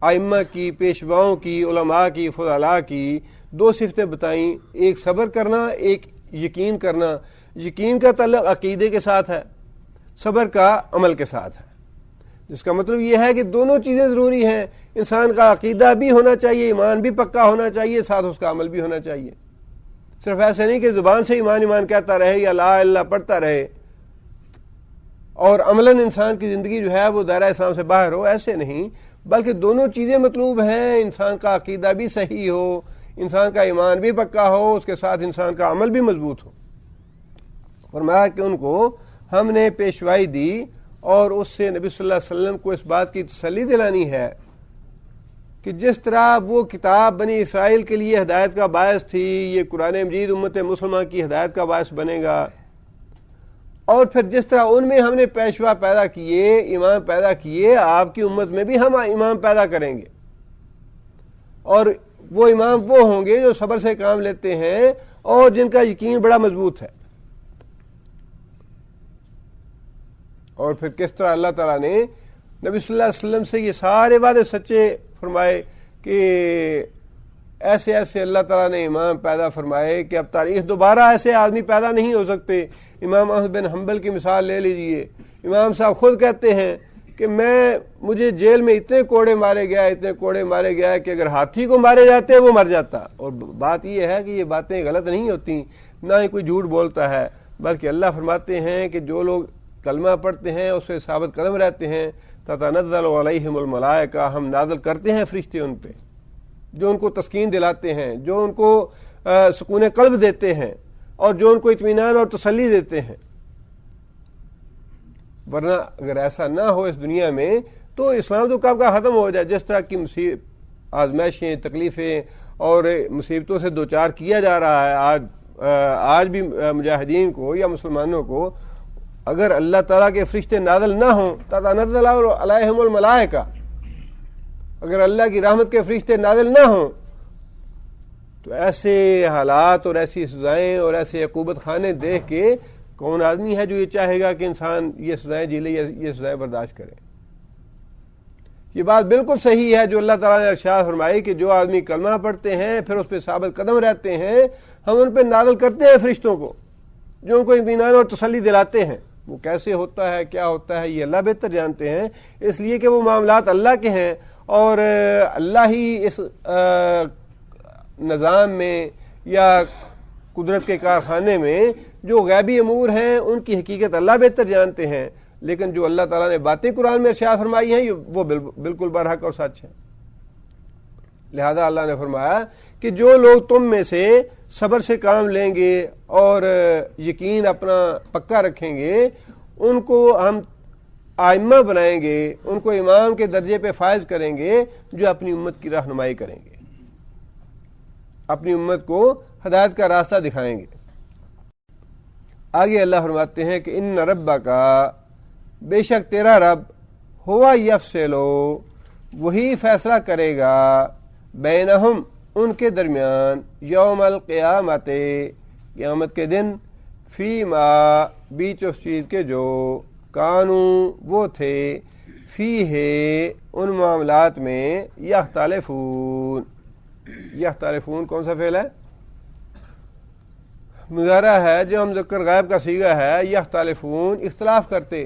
ائمہ کی، پیشواؤں کی، علماء کی، فضلاء کی 2 صفتیں بتائیں، ایک صبر کرنا، ایک یقین کرنا. یقین کا تعلق عقیدے کے ساتھ ہے، صبر کا عمل کے ساتھ ہے، جس کا مطلب یہ ہے کہ دونوں چیزیں ضروری ہیں. انسان کا عقیدہ بھی ہونا چاہیے، ایمان بھی پکا ہونا چاہیے، ساتھ اس کا عمل بھی ہونا چاہیے. صرف ایسے نہیں کہ زبان سے ایمان ایمان کہتا رہے یا لا اللہ پڑھتا رہے اور عملاً انسان کی زندگی جو ہے وہ دائرہ اسلام سے باہر ہو، ایسے نہیں، بلکہ دونوں چیزیں مطلوب ہیں. انسان کا عقیدہ بھی صحیح ہو، انسان کا ایمان بھی پکا ہو، اس کے ساتھ انسان کا عمل بھی مضبوط ہو. فرمایا کہ ان کو ہم نے پیشوائی دی اور اس سے نبی صلی اللہ علیہ وسلم کو اس بات کی تسلی دلانی ہے کہ جس طرح وہ کتاب بنی اسرائیل کے لیے ہدایت کا باعث تھی، یہ قرآن مجید امت مسلمہ کی ہدایت کا باعث بنے گا. اور پھر جس طرح ان میں ہم نے پیشوا پیدا کیے، امام پیدا کیے، آپ کی امت میں بھی ہم امام پیدا کریں گے. اور وہ امام وہ ہوں گے جو صبر سے کام لیتے ہیں اور جن کا یقین بڑا مضبوط ہے. اور پھر کس طرح اللہ تعالیٰ نے نبی صلی اللہ علیہ وسلم سے یہ سارے وعدے سچے فرمائے کہ ایسے ایسے اللہ تعالیٰ نے امام پیدا فرمائے کہ اب تاریخ دوبارہ ایسے آدمی پیدا نہیں ہو سکتے. امام احمد بن حنبل کی مثال لے لیجئے. امام صاحب خود کہتے ہیں کہ مجھے جیل میں اتنے کوڑے مارے گیا کہ اگر ہاتھی کو مارے جاتے وہ مر جاتا. اور بات یہ ہے کہ یہ باتیں غلط نہیں ہوتی, نہ ہی کوئی جھوٹ بولتا ہے, بلکہ اللہ فرماتے ہیں کہ جو لوگ کلمہ پڑھتے ہیں اس سے ثابت قدم رہتے ہیں, تتنزل علیہم الملائکہ, ہم نازل کرتے ہیں فرشتے ان پہ جو ان کو تسکین دلاتے ہیں, جو ان کو سکون قلب دیتے ہیں, اور جو ان کو اطمینان اور تسلی دیتے ہیں. ورنہ اگر ایسا نہ ہو اس دنیا میں تو اسلام تو کب کا ختم ہو جائے. جس طرح کی آزمائشیں, تکلیفیں اور مصیبتوں سے دوچار کیا جا رہا ہے آج بھی مجاہدین کو یا مسلمانوں کو, اگر اللہ تعالیٰ کے فرشتے نازل نہ ہوں, تتنزل علیہم الملائکہ, اگر اللہ کی رحمت کے فرشتے نازل نہ ہوں تو ایسے حالات اور ایسی سزائیں اور ایسے عقوبت خانے دیکھ کے کون آدمی ہے جو یہ چاہے گا کہ انسان یہ سزائیں جھیلے یا یہ سزائیں برداشت کرے. یہ بات بالکل صحیح ہے جو اللہ تعالیٰ نے ارشاد فرمائی کہ جو آدمی کلمہ پڑھتے ہیں پھر اس پہ ثابت قدم رہتے ہیں, ہم ان پہ نازل کرتے ہیں فرشتوں کو جو ان کو اطمینان اور تسلی دلاتے ہیں. وہ کیسے ہوتا ہے, کیا ہوتا ہے, یہ اللہ بہتر جانتے ہیں, اس لیے کہ وہ معاملات اللہ کے ہیں اور اللہ ہی اس نظام میں یا قدرت کے کارخانے میں جو غیبی امور ہیں ان کی حقیقت اللہ بہتر جانتے ہیں. لیکن جو اللہ تعالیٰ نے باتیں قرآن میں ارشاد فرمائی ہیں وہ بالکل برحق اور سچ ہیں. لہذا اللہ نے فرمایا کہ جو لوگ تم میں سے صبر سے کام لیں گے اور یقین اپنا پکا رکھیں گے, ان کو ہم ائمہ بنائیں گے, ان کو امام کے درجے پہ فائز کریں گے جو اپنی امت کی رہنمائی کریں گے, اپنی امت کو ہدایت کا راستہ دکھائیں گے. آگے اللہ فرماتے ہیں کہ ان ربک, بے شک تیرا رب, ہوا یفصلو, وہی فیصلہ کرے گا, بینہم, ان کے درمیان, یوم القیامت, قیامت کے دن, فی ما, بیچ اس چیز کے جو, کانو, وہ تھے, فی ہے, ان معاملات میں, یختلفون. یختلفون کون سا فعل ہے؟ مضارع ہے جو ہم ذکر غائب کا صیغہ ہے. یختلفون, اختلاف کرتے.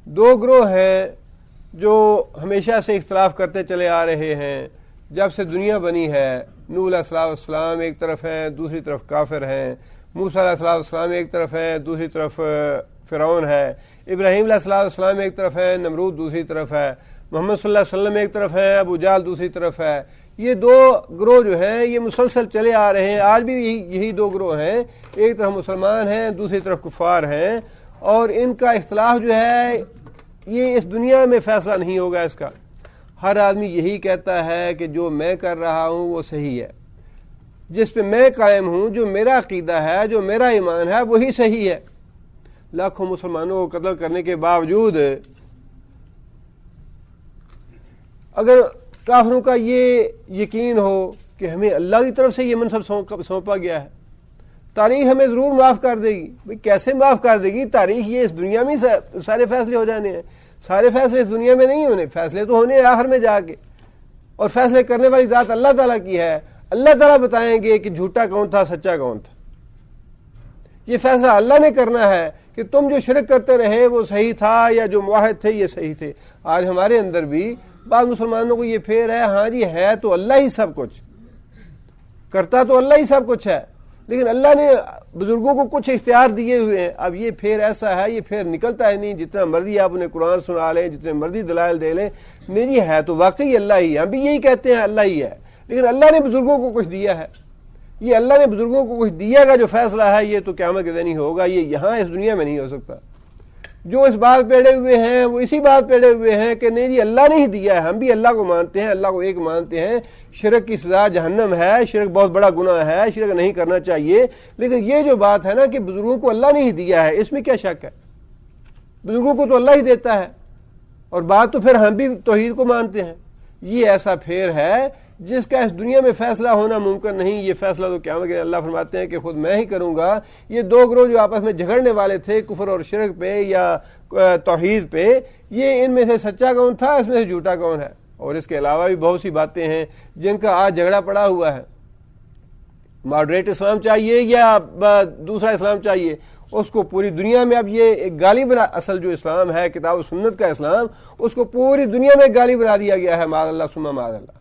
دو گروہ ہیں جو ہمیشہ سے اختلاف کرتے چلے آ رہے ہیں جب سے دنیا بنی ہے. نوح علیہ السلام ایک طرف ہیں, دوسری طرف کافر ہیں. موسیٰ علیہ السلام ایک طرف ہیں, دوسری طرف فرعون ہے. ابراہیم علیہ السلام ایک طرف ہے, نمرود دوسری طرف ہے. محمد صلی اللہ علیہ وسلم ایک طرف ہے, ابو جہل دوسری طرف ہے. یہ دو گروہ جو ہیں یہ مسلسل چلے آ رہے ہیں. آج بھی یہی دو گروہ ہیں, ایک طرف مسلمان ہیں, دوسری طرف کفار ہیں. اور ان کا اختلاف جو ہے یہ اس دنیا میں فیصلہ نہیں ہوگا اس کا. ہر آدمی یہی کہتا ہے کہ جو میں کر رہا ہوں وہ صحیح ہے, جس پہ میں قائم ہوں, جو میرا عقیدہ ہے, جو میرا ایمان ہے, وہی صحیح ہے. لاکھوں مسلمانوں کو قتل کرنے کے باوجود اگر کافروں کا یہ یقین ہو کہ ہمیں اللہ کی طرف سے یہ منصب سونپا گیا ہے, تاریخ ہمیں ضرور معاف کر دے گی. بھئی کیسے معاف کر دے گی؟ تاریخ یہ اس دنیا میں سارے فیصلے ہو جانے ہیں. سارے فیصلے اس دنیا میں نہیں ہونے, فیصلے تو ہونے آخر میں جا کے, اور فیصلے کرنے والی ذات اللہ تعالیٰ کی ہے. اللہ تعالیٰ بتائیں گے کہ جھوٹا کون تھا, سچا کون تھا. یہ فیصلہ اللہ نے کرنا ہے کہ تم جو شرک کرتے رہے وہ صحیح تھا, یا جو موحد تھے یہ صحیح تھے. آج ہمارے اندر بھی بعض مسلمانوں کو یہ پھیر ہے, ہاں جی ہے تو اللہ ہی سب کچھ, کرتا تو اللہ ہی سب کچھ ہے, لیکن اللہ نے بزرگوں کو کچھ اختیار دیے ہوئے ہیں. اب یہ پھیر ایسا ہے, یہ پھیر نکلتا ہے نہیں. جتنا مرضی آپ انہیں قرآن سنا لیں, جتنے مرضی دلائل دے لیں, نہیں جی ہے تو واقعی اللہ ہی ہے. ہم بھی یہی کہتے ہیں اللہ ہی ہے, لیکن اللہ نے بزرگوں کو کچھ دیا ہے. یہ اللہ نے بزرگوں کو کچھ دیا کا جو فیصلہ ہے یہ تو قیامت کے دن ہی ہوگا. یہ یہاں اس دنیا میں نہیں ہو سکتا. جو اس بات پہ اڑے ہوئے ہیں وہ اسی بات پہ اڑے ہوئے ہیں کہ نہیں جی اللہ نے ہی دیا ہے. ہم بھی اللہ کو مانتے ہیں, اللہ کو ایک مانتے ہیں. شرک کی سزا جہنم ہے, شرک بہت بڑا گناہ ہے, شرک نہیں کرنا چاہیے. لیکن یہ جو بات ہے نا کہ بزرگوں کو اللہ نے ہی دیا ہے, اس میں کیا شک ہے؟ بزرگوں کو تو اللہ ہی دیتا ہے. اور بات تو پھر ہم بھی توحید کو مانتے ہیں. یہ ایسا پھیر ہے جس کا اس دنیا میں فیصلہ ہونا ممکن نہیں. یہ فیصلہ تو قیامت کے اللہ فرماتے ہیں کہ خود میں ہی کروں گا. یہ دو گروہ جو آپس میں جھگڑنے والے تھے کفر اور شرک پہ یا توحید پہ، یہ ان میں سے سچا کون تھا، اس میں سے جھوٹا کون ہے. اور اس کے علاوہ بھی بہت سی باتیں ہیں جن کا آج جھگڑا پڑا ہوا ہے. ماڈریٹ اسلام چاہیے یا دوسرا اسلام چاہیے، اس کو پوری دنیا میں اب یہ ایک گالی بنا، اصل جو اسلام ہے کتاب و سنت کا اسلام، اس کو پوری دنیا میں گالی بنا دیا گیا ہے، معاذ اللہ ثم معاذ اللہ.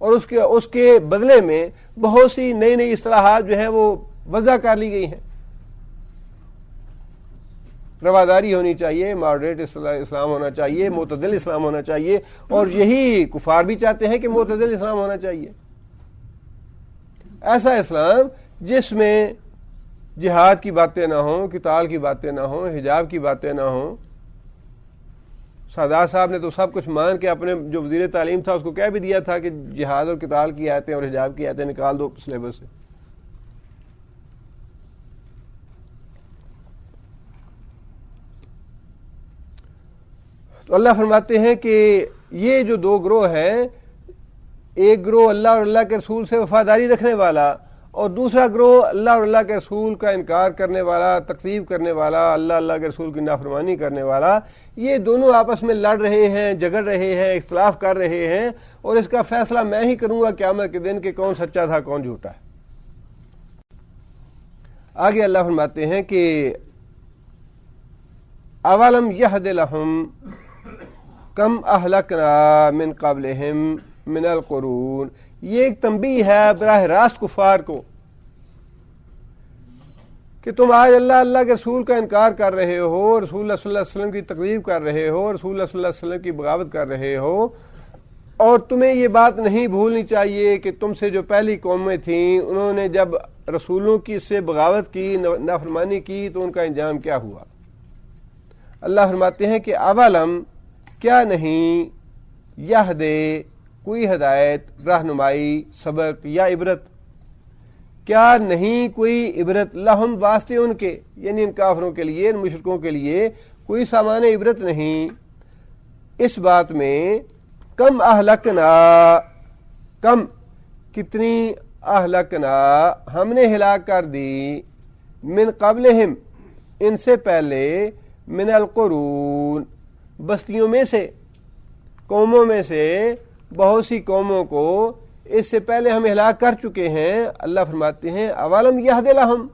اور اس کے بدلے میں بہت سی نئی نئی اصطلاحات جو ہیں وہ وضع کر لی گئی ہیں. رواداری ہونی چاہیے، ماڈریٹ اسلام ہونا چاہیے، معتدل اسلام ہونا چاہیے، اور یہی کفار بھی چاہتے ہیں کہ معتدل اسلام ہونا چاہیے. ایسا اسلام جس میں جہاد کی باتیں نہ ہوں، قتال کی باتیں نہ ہوں، حجاب کی باتیں نہ ہوں. سادات صاحب نے تو سب کچھ مان کے اپنے جو وزیر تعلیم تھا اس کو کہہ بھی دیا تھا کہ جہاد اور قتال کی آیتیں اور حجاب کی آیتیں نکال دو سلیبس سے. تو اللہ فرماتے ہیں کہ یہ جو دو گروہ ہیں، ایک گروہ اللہ اور اللہ کے رسول سے وفاداری رکھنے والا، اور دوسرا گروہ اللہ اور اللہ کے رسول کا انکار کرنے والا، تکذیب کرنے والا، اللہ کے رسول کی نافرمانی کرنے والا، یہ دونوں آپس میں لڑ رہے ہیں، جھگڑ رہے ہیں، اختلاف کر رہے ہیں، اور اس کا فیصلہ میں ہی کروں گا قیامت کے دن کہ کون سچا تھا کون جھوٹا ہے. آگے اللہ فرماتے ہیں کہ اولم یہد لہم کم اہلکنا من قبلہم من القرون. یہ ایک تنبیہ ہے براہ راست کفار کو کہ تم آج اللہ کے رسول کا انکار کر رہے ہو، رسول اللہ صلی اللہ علیہ وسلم کی تکذیب کر رہے ہو، رسول اللہ صلی اللہ علیہ وسلم کی بغاوت کر رہے ہو، اور تمہیں یہ بات نہیں بھولنی چاہیے کہ تم سے جو پہلی قومیں تھیں انہوں نے جب رسولوں کی سے بغاوت کی، نافرمانی کی، تو ان کا انجام کیا ہوا. اللہ فرماتے ہیں کہ اولم کیا نہیں، یہدے کوئی ہدایت، رہنمائی، سبق یا عبرت، کیا نہیں کوئی عبرت، لہم واسطے ان کے، یعنی ان کافروں کے لیے، ان مشرکوں کے لیے کوئی سامان عبرت نہیں اس بات میں. کم اہلکنا، کم کتنی، اہلکنا ہم نے ہلاک کر دی، من قبلہم ان سے پہلے، من القرون بستیوں میں سے، قوموں میں سے بہت سی قوموں کو اس سے پہلے ہم ہلاک کر چکے ہیں. اللہ فرماتے ہیں اولم یہد لہم،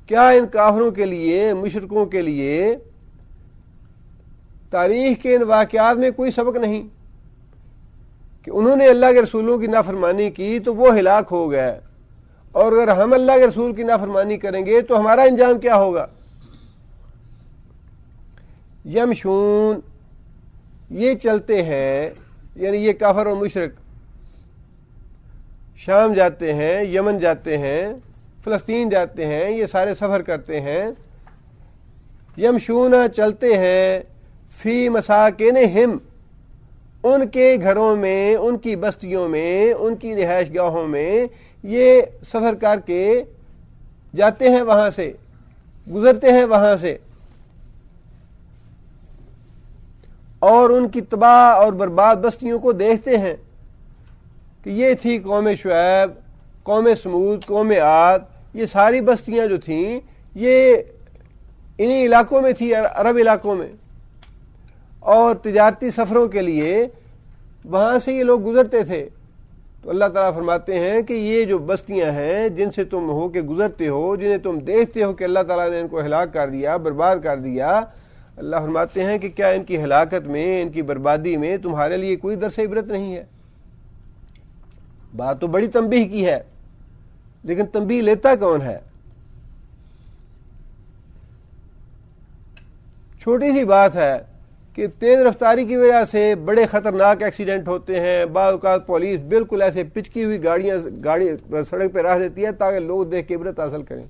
کیا ان کافروں کے لیے، مشرکوں کے لیے تاریخ کے ان واقعات میں کوئی سبق نہیں کہ انہوں نے اللہ کے رسولوں کی نافرمانی کی تو وہ ہلاک ہو گئے، اور اگر ہم اللہ کے رسول کی نافرمانی کریں گے تو ہمارا انجام کیا ہوگا. یمشون یہ چلتے ہیں، یعنی یہ کافر اور مشرک شام جاتے ہیں، یمن جاتے ہیں، فلسطین جاتے ہیں، یہ سارے سفر کرتے ہیں. یمشون چلتے ہیں، فی مساکنہم ان کے گھروں میں، ان کی بستیوں میں، ان کی رہائش گاہوں میں یہ سفر کر کے جاتے ہیں، وہاں سے گزرتے ہیں وہاں سے، اور ان کی تباہ اور برباد بستیوں کو دیکھتے ہیں کہ یہ تھی قوم شعیب، قوم سمود، قوم عاد. یہ ساری بستیاں جو تھیں یہ انہی علاقوں میں تھی، عرب علاقوں میں، اور تجارتی سفروں کے لیے وہاں سے یہ لوگ گزرتے تھے. تو اللہ تعالیٰ فرماتے ہیں کہ یہ جو بستیاں ہیں جن سے تم ہو کے گزرتے ہو، جنہیں تم دیکھتے ہو کہ اللہ تعالیٰ نے ان کو ہلاک کر دیا، برباد کر دیا، اللہ فرماتے ہیں کہ کیا ان کی ہلاکت میں، ان کی بربادی میں تمہارے لیے کوئی درس عبرت نہیں ہے. بات تو بڑی تنبیہ کی ہے، لیکن تنبیہ لیتا کون ہے؟ چھوٹی سی بات ہے کہ تیز رفتاری کی وجہ سے بڑے خطرناک ایکسیڈنٹ ہوتے ہیں. بعض اوقات پولیس بالکل ایسے پچکی ہوئی گاڑی سڑک پہ رکھ دیتی ہے تاکہ لوگ دیکھ کے عبرت حاصل کریں،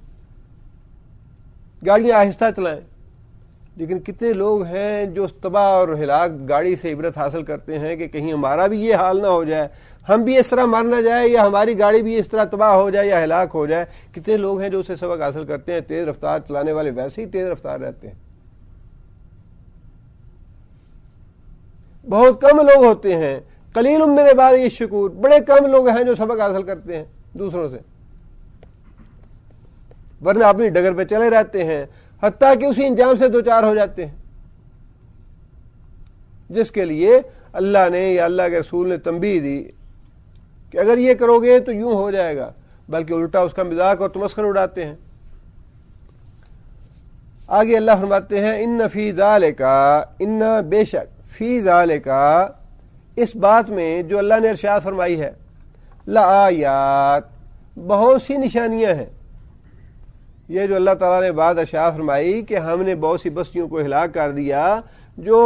گاڑیاں آہستہ چلائیں. لیکن کتنے لوگ ہیں جو تباہ اور ہلاک گاڑی سے عبرت حاصل کرتے ہیں کہ کہیں ہمارا بھی یہ حال نہ ہو جائے، ہم بھی اس طرح مر نہ جائے، یا ہماری گاڑی بھی اس طرح تباہ ہو جائے یا ہلاک ہو جائے. کتنے لوگ ہیں جو اسے سبق حاصل کرتے ہیں. تیز رفتار چلانے والے ویسے ہی تیز رفتار رہتے ہیں. بہت کم لوگ ہوتے ہیں، قلیل من عبادی الشکور، بڑے کم لوگ ہیں جو سبق حاصل کرتے ہیں دوسروں سے، ورنہ اپنی ڈگر پہ چلے رہتے ہیں، حتیٰ کہ اسی انجام سے دوچار ہو جاتے ہیں جس کے لیے اللہ نے یا اللہ کے رسول نے تنبیہ دی کہ اگر یہ کرو گے تو یوں ہو جائے گا، بلکہ الٹا اس کا مذاق اور تمسخر اڑاتے ہیں۔ آگے اللہ فرماتے ہیں ان فی ذالک، ان بے شک، فی ذالک اس بات میں جو اللہ نے ارشاد فرمائی ہے، لآیات بہت سی نشانیاں ہیں۔ یہ جو اللہ تعالیٰ نے بات ارشاد فرمائی کہ ہم نے بہت سی بستیوں کو ہلاک کر دیا جو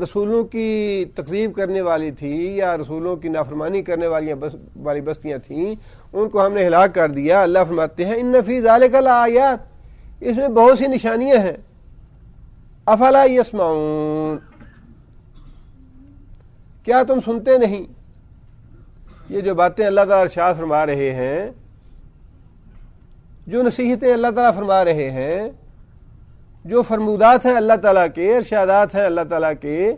رسولوں کی تکذیب کرنے والی تھی یا رسولوں کی نافرمانی کرنے والی بستیاں تھیں، ان کو ہم نے ہلاک کر دیا۔ اللہ فرماتے ہیں ان فی ذالک لآیات، اس میں بہت سی نشانیاں ہیں۔ افلا یسمعون، کیا تم سنتے نہیں؟ یہ جو باتیں اللہ تعالیٰ ارشاد فرما رہے ہیں، جو نصیحتیں اللہ تعالیٰ فرما رہے ہیں، جو فرمودات ہیں اللہ تعالیٰ کے، ارشادات ہیں اللہ تعالیٰ کے،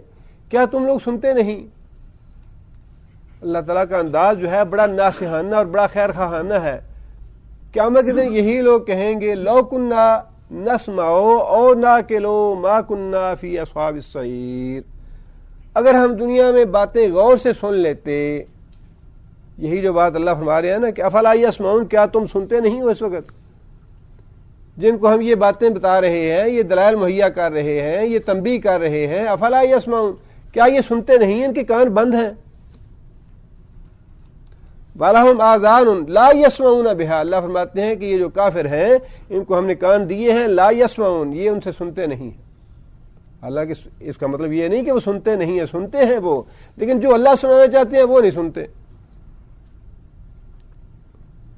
کیا تم لوگ سنتے نہیں؟ اللہ تعالیٰ کا انداز جو ہے بڑا ناصحانہ اور بڑا خیر خواہانہ ہے۔ قیامت کے دن یہی لوگ کہیں گے لو کننا نسمع او ناقلو ما کننا فی اصحاب السعیر، اگر ہم دنیا میں باتیں غور سے سن لیتے، یہی جو بات اللہ فرما رہے ہیں نا کہ افلا یسمعون، کیا تم سنتے نہیں ہو؟ اس وقت جن کو ہم یہ باتیں بتا رہے ہیں، یہ دلائل مہیا کر رہے ہیں، یہ تنبیہ کر رہے ہیں، افلا یسمعون، کیا یہ سنتے نہیں؟ ان کے کان بند ہیں۔ وَلَهُمْ آذَانٌ لَا يَسْمَعُونَ بِهَا، اللہ فرماتے ہیں کہ یہ جو کافر ہیں ان کو ہم نے کان دیے ہیں، لا يسمعون، یہ ان سے سنتے نہیں ہیں۔ حالانکہ اس کا مطلب یہ نہیں کہ وہ سنتے نہیں ہیں، سنتے ہیں وہ، لیکن جو اللہ سنانا چاہتے ہیں وہ نہیں سنتے۔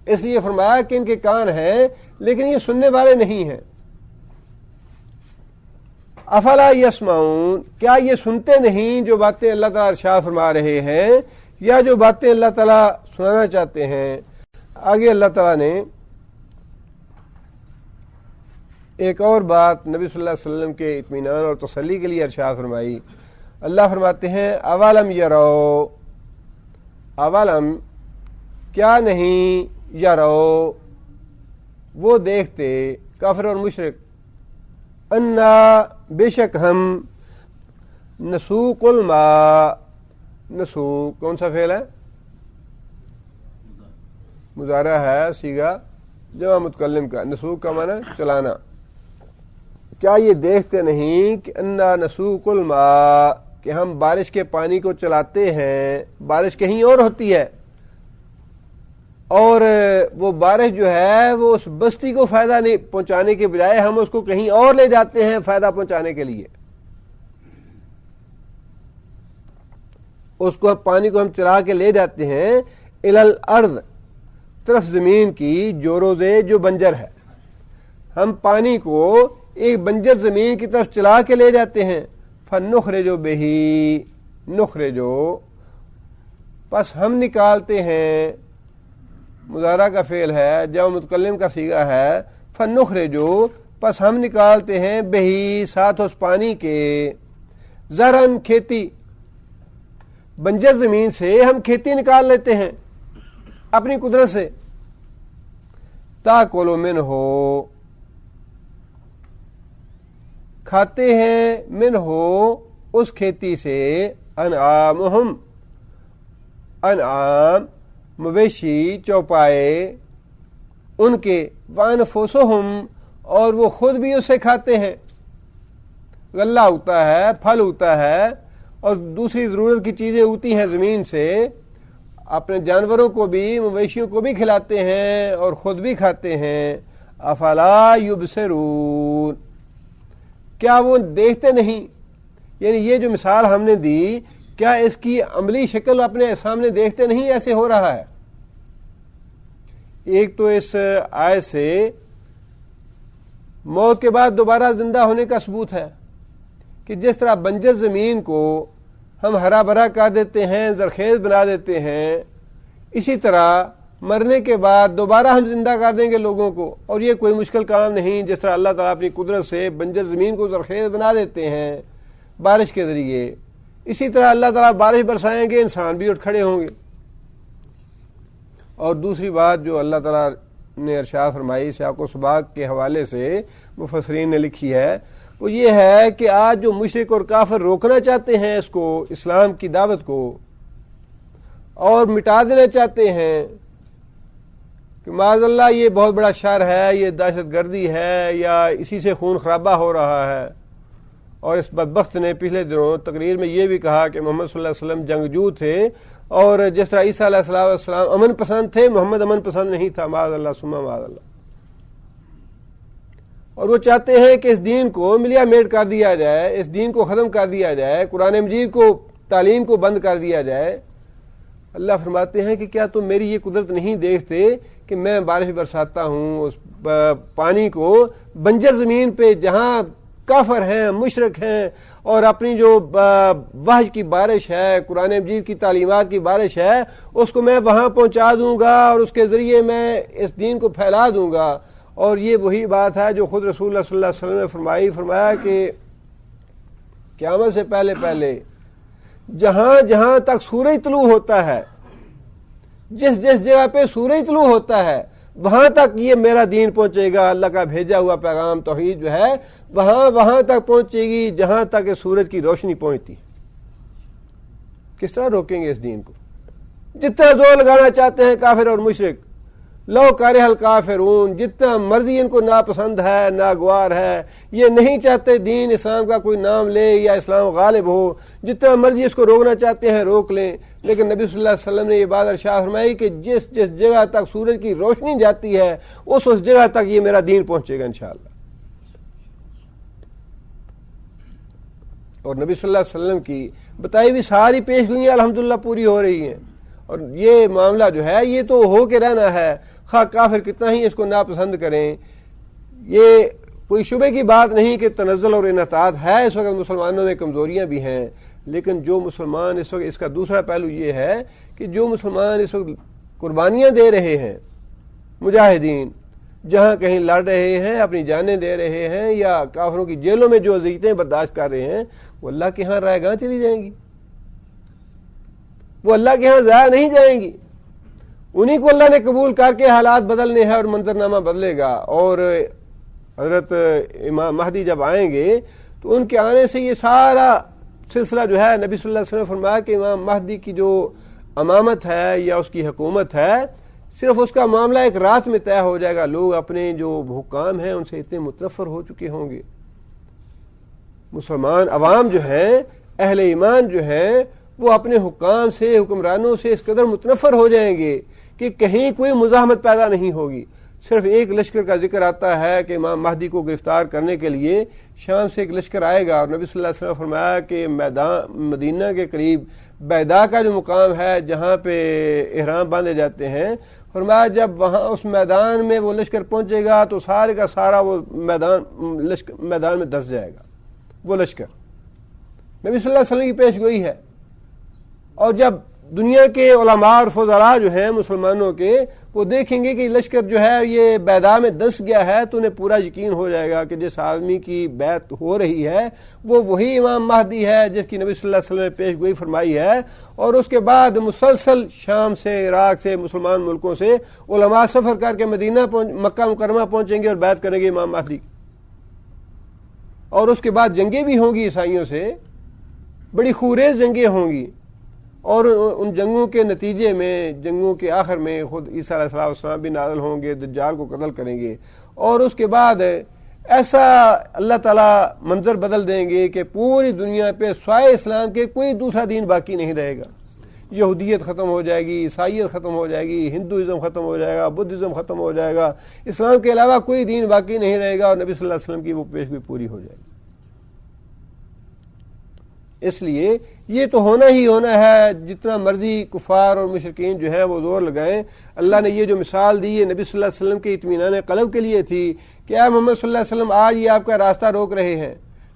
اس لیے فرمایا کہ ان کے کان ہیں لیکن یہ سننے والے نہیں ہیں۔ افلا یسمعون، کیا یہ سنتے نہیں جو باتیں اللہ تعالیٰ ارشاد فرما رہے ہیں یا جو باتیں اللہ تعالیٰ سنانا چاہتے ہیں؟ آگے اللہ تعالیٰ نے ایک اور بات نبی صلی اللہ علیہ وسلم کے اطمینان اور تسلی کے لیے ارشاد فرمائی۔ اللہ فرماتے ہیں اولم یرو، اولم کیا نہیں، یرو وہ دیکھتے، کافر اور مشرک، انا بے شک ہم، نسوق الماء، نسوق کون سا فعل ہے؟ مضارع ہے، صیغہ جمع متکلم کا، نسوق کا معنی چلانا۔ کیا یہ دیکھتے نہیں کہ انا نسوق الماء، کہ ہم بارش کے پانی کو چلاتے ہیں، بارش کہیں اور ہوتی ہے اور وہ بارش جو ہے وہ اس بستی کو فائدہ نہیں پہنچانے کے بجائے ہم اس کو کہیں اور لے جاتے ہیں فائدہ پہنچانے کے لیے۔ اس کو پانی کو ہم چلا کے لے جاتے ہیں الی الارض، طرف زمین کی، جو روزے جو بنجر ہے، ہم پانی کو ایک بنجر زمین کی طرف چلا کے لے جاتے ہیں، فنخرجو بہی، نخرجو پس ہم نکالتے ہیں، مضارع کا فعل ہے، جمع متکلم کا صیغہ ہے، فنخرجو پس ہم نکالتے ہیں، بہی ساتھ اس پانی کے، زرعن کھیتی، بنجر زمین سے ہم کھیتی نکال لیتے ہیں اپنی قدرت سے، تاکلوا منہ کھاتے ہیں، منہ اس کھیتی سے، انعامہم انعام مویشی چوپائے ان کے، وانفسہم اور وہ خود بھی اسے کھاتے ہیں، غلہ ہوتا ہے، پھل ہوتا ہے اور دوسری ضرورت کی چیزیں ہوتی ہیں زمین سے، اپنے جانوروں کو بھی، مویشیوں کو بھی کھلاتے ہیں اور خود بھی کھاتے ہیں۔ افلا یبصرون، کیا وہ دیکھتے نہیں؟ یعنی یہ جو مثال ہم نے دی، کیا اس کی عملی شکل اپنے سامنے دیکھتے نہیں ایسے ہو رہا ہے؟ ایک تو اس آیت سے موت کے بعد دوبارہ زندہ ہونے کا ثبوت ہے کہ جس طرح بنجر زمین کو ہم ہرا بھرا کر دیتے ہیں، زرخیز بنا دیتے ہیں، اسی طرح مرنے کے بعد دوبارہ ہم زندہ کر دیں گے لوگوں کو، اور یہ کوئی مشکل کام نہیں۔ جس طرح اللہ تعالیٰ اپنی قدرت سے بنجر زمین کو زرخیز بنا دیتے ہیں بارش کے ذریعے، اسی طرح اللہ تعالیٰ بارش برسائیں گے، انسان بھی اٹھ کھڑے ہوں گے۔ اور دوسری بات جو اللہ تعالیٰ نے ارشاد فرمائی سیاق و سباق کے حوالے سے مفسرین نے لکھی ہے، وہ یہ ہے کہ آج جو مشرک اور کافر روکنا چاہتے ہیں اس کو، اسلام کی دعوت کو، اور مٹا دینا چاہتے ہیں کہ معاذ اللہ یہ بہت بڑا شر ہے، یہ دہشت گردی ہے، یا اسی سے خون خرابہ ہو رہا ہے۔ اور اس بدبخت نے پچھلے دنوں تقریر میں یہ بھی کہا کہ محمد صلی اللہ علیہ وسلم جنگجو تھے، اور جس طرح عیسیٰ علیہ السلام امن پسند تھے، محمد امن پسند نہیں تھا، معاذ اللہ ثم معاذ اللہ۔ اور وہ چاہتے ہیں کہ اس دین کو ملیا میٹ کر دیا جائے، اس دین کو ختم کر دیا جائے، قرآن مجید کو، تعلیم کو بند کر دیا جائے۔ اللہ فرماتے ہیں کہ کیا تم میری یہ قدرت نہیں دیکھتے کہ میں بارش برساتا ہوں اس پانی کو بنجر زمین پہ جہاں کافر ہیں، مشرک ہیں، اور اپنی جو وحی کی بارش ہے، قرآن مجید کی تعلیمات کی بارش ہے، اس کو میں وہاں پہنچا دوں گا اور اس کے ذریعے میں اس دین کو پھیلا دوں گا۔ اور یہ وہی بات ہے جو خود رسول اللہ صلی اللہ علیہ وسلم نے فرمایا کہ قیامت سے پہلے پہلے جہاں جہاں تک سورج طلوع ہوتا ہے، جس جس جگہ پہ سورج طلوع ہوتا ہے، وہاں تک یہ میرا دین پہنچے گا، اللہ کا بھیجا ہوا پیغام توحید جو ہے وہاں تک پہنچے گی جہاں تک سورج کی روشنی پہنچتی۔ کس طرح روکیں گے اس دین کو؟ جتنا زور لگانا چاہتے ہیں کافر اور مشرک، لو کارہ الکافرون، جتنا مرضی ان کو ناپسند ہے، ناگوار ہے، یہ نہیں چاہتے دین اسلام کا کوئی نام لے یا اسلام غالب ہو، جتنا مرضی اس کو روکنا چاہتے ہیں روک لیں، لیکن نبی صلی اللہ علیہ وسلم نے یہ بات ارشاد فرمائی کہ جس جس جگہ تک سورج کی روشنی جاتی ہے اس جگہ تک یہ میرا دین پہنچے گا انشاءاللہ۔ اور نبی صلی اللہ علیہ وسلم کی بتائی بھی ساری پیش گوئیاں الحمدللہ پوری ہو رہی ہیں، اور یہ معاملہ جو ہے یہ تو ہو کے رہنا ہے، خواہ کافر کتنا ہی اس کو ناپسند کریں۔ یہ کوئی شبے کی بات نہیں کہ تنزل اور انحطاط ہے، اس وقت مسلمانوں میں کمزوریاں بھی ہیں، لیکن جو مسلمان اس وقت، اس کا دوسرا پہلو یہ ہے کہ جو مسلمان اس وقت قربانیاں دے رہے ہیں، مجاہدین جہاں کہیں لڑ رہے ہیں، اپنی جانیں دے رہے ہیں، یا کافروں کی جیلوں میں جو اذیتیں برداشت کر رہے ہیں، وہ اللہ کے ہاں رائے گاہ چلی جائیں گی، وہ اللہ کے ہاں ضائع نہیں جائیں گی، انہی کو اللہ نے قبول کر کے حالات بدلنے ہیں اور منظرنامہ بدلے گا۔ اور حضرت امام مہدی جب آئیں گے تو ان کے آنے سے یہ سارا سلسلہ جو ہے، نبی صلی اللہ علیہ وسلم نے فرمایا کہ امام مہدی کی جو امامت ہے یا اس کی حکومت ہے، صرف اس کا معاملہ ایک رات میں طے ہو جائے گا۔ لوگ اپنے جو حکام ہیں ان سے اتنے متنفر ہو چکے ہوں گے، مسلمان عوام جو ہیں، اہل ایمان جو ہیں، وہ اپنے حکام سے، حکمرانوں سے اس قدر متنفر ہو جائیں گے کہ کہیں کوئی مزاحمت پیدا نہیں ہوگی۔ صرف ایک لشکر کا ذکر آتا ہے کہ امام مہدی کو گرفتار کرنے کے لیے شام سے ایک لشکر آئے گا، اور نبی صلی اللہ علیہ وسلم نے فرمایا کہ مدینہ کے قریب بیدا کا جو مقام ہے جہاں پہ احرام باندھے جاتے ہیں، فرمایا جب وہاں اس میدان میں وہ لشکر پہنچے گا تو سارے کا سارا وہ میدان میں دھس جائے گا وہ لشکر۔ نبی صلی اللہ علیہ وسلم کی پیش گوئی ہے۔ اور جب دنیا کے علماء اور فضلاء جو ہیں مسلمانوں کے، وہ دیکھیں گے کہ لشکر جو ہے یہ بیدا میں دس گیا ہے، تو انہیں پورا یقین ہو جائے گا کہ جس آدمی کی بیعت ہو رہی ہے وہ وہی امام مہدی ہے جس کی نبی صلی اللہ علیہ وسلم نے پیش گوئی فرمائی ہے۔ اور اس کے بعد مسلسل شام سے، عراق سے، مسلمان ملکوں سے علماء سفر کر کے مکہ مکرمہ پہنچیں گے اور بیعت کریں گے امام مہدی۔ اور اس کے بعد جنگیں بھی ہوں گی عیسائیوں سے، بڑی خوریز جنگیں ہوں گی، اور ان جنگوں کے نتیجے میں، جنگوں کے آخر میں خود عیسیٰ علیہ السلام بھی نازل ہوں گے، دجال کو قتل کریں گے، اور اس کے بعد ایسا اللہ تعالیٰ منظر بدل دیں گے کہ پوری دنیا پہ سوائے اسلام کے کوئی دوسرا دین باقی نہیں رہے گا۔ یہودیت ختم ہو جائے گی، عیسائیت ختم ہو جائے گی، ہندوازم ختم ہو جائے گا، بدھزم ختم ہو جائے گا، اسلام کے علاوہ کوئی دین باقی نہیں رہے گا، اور نبی صلی اللہ علیہ وسلم کی وہ پیشگوئی پوری ہو جائے گی۔ اس لیے یہ تو ہونا ہی ہونا ہے، جتنا مرضی کفار اور مشرکین جو ہیں وہ زور لگائیں۔ اللہ نے یہ جو مثال دی ہے نبی صلی اللہ علیہ وسلم کے اطمینان قلب کے لیے تھی کہ اے محمد صلی اللہ علیہ وسلم، آج یہ آپ کا راستہ روک رہے ہیں،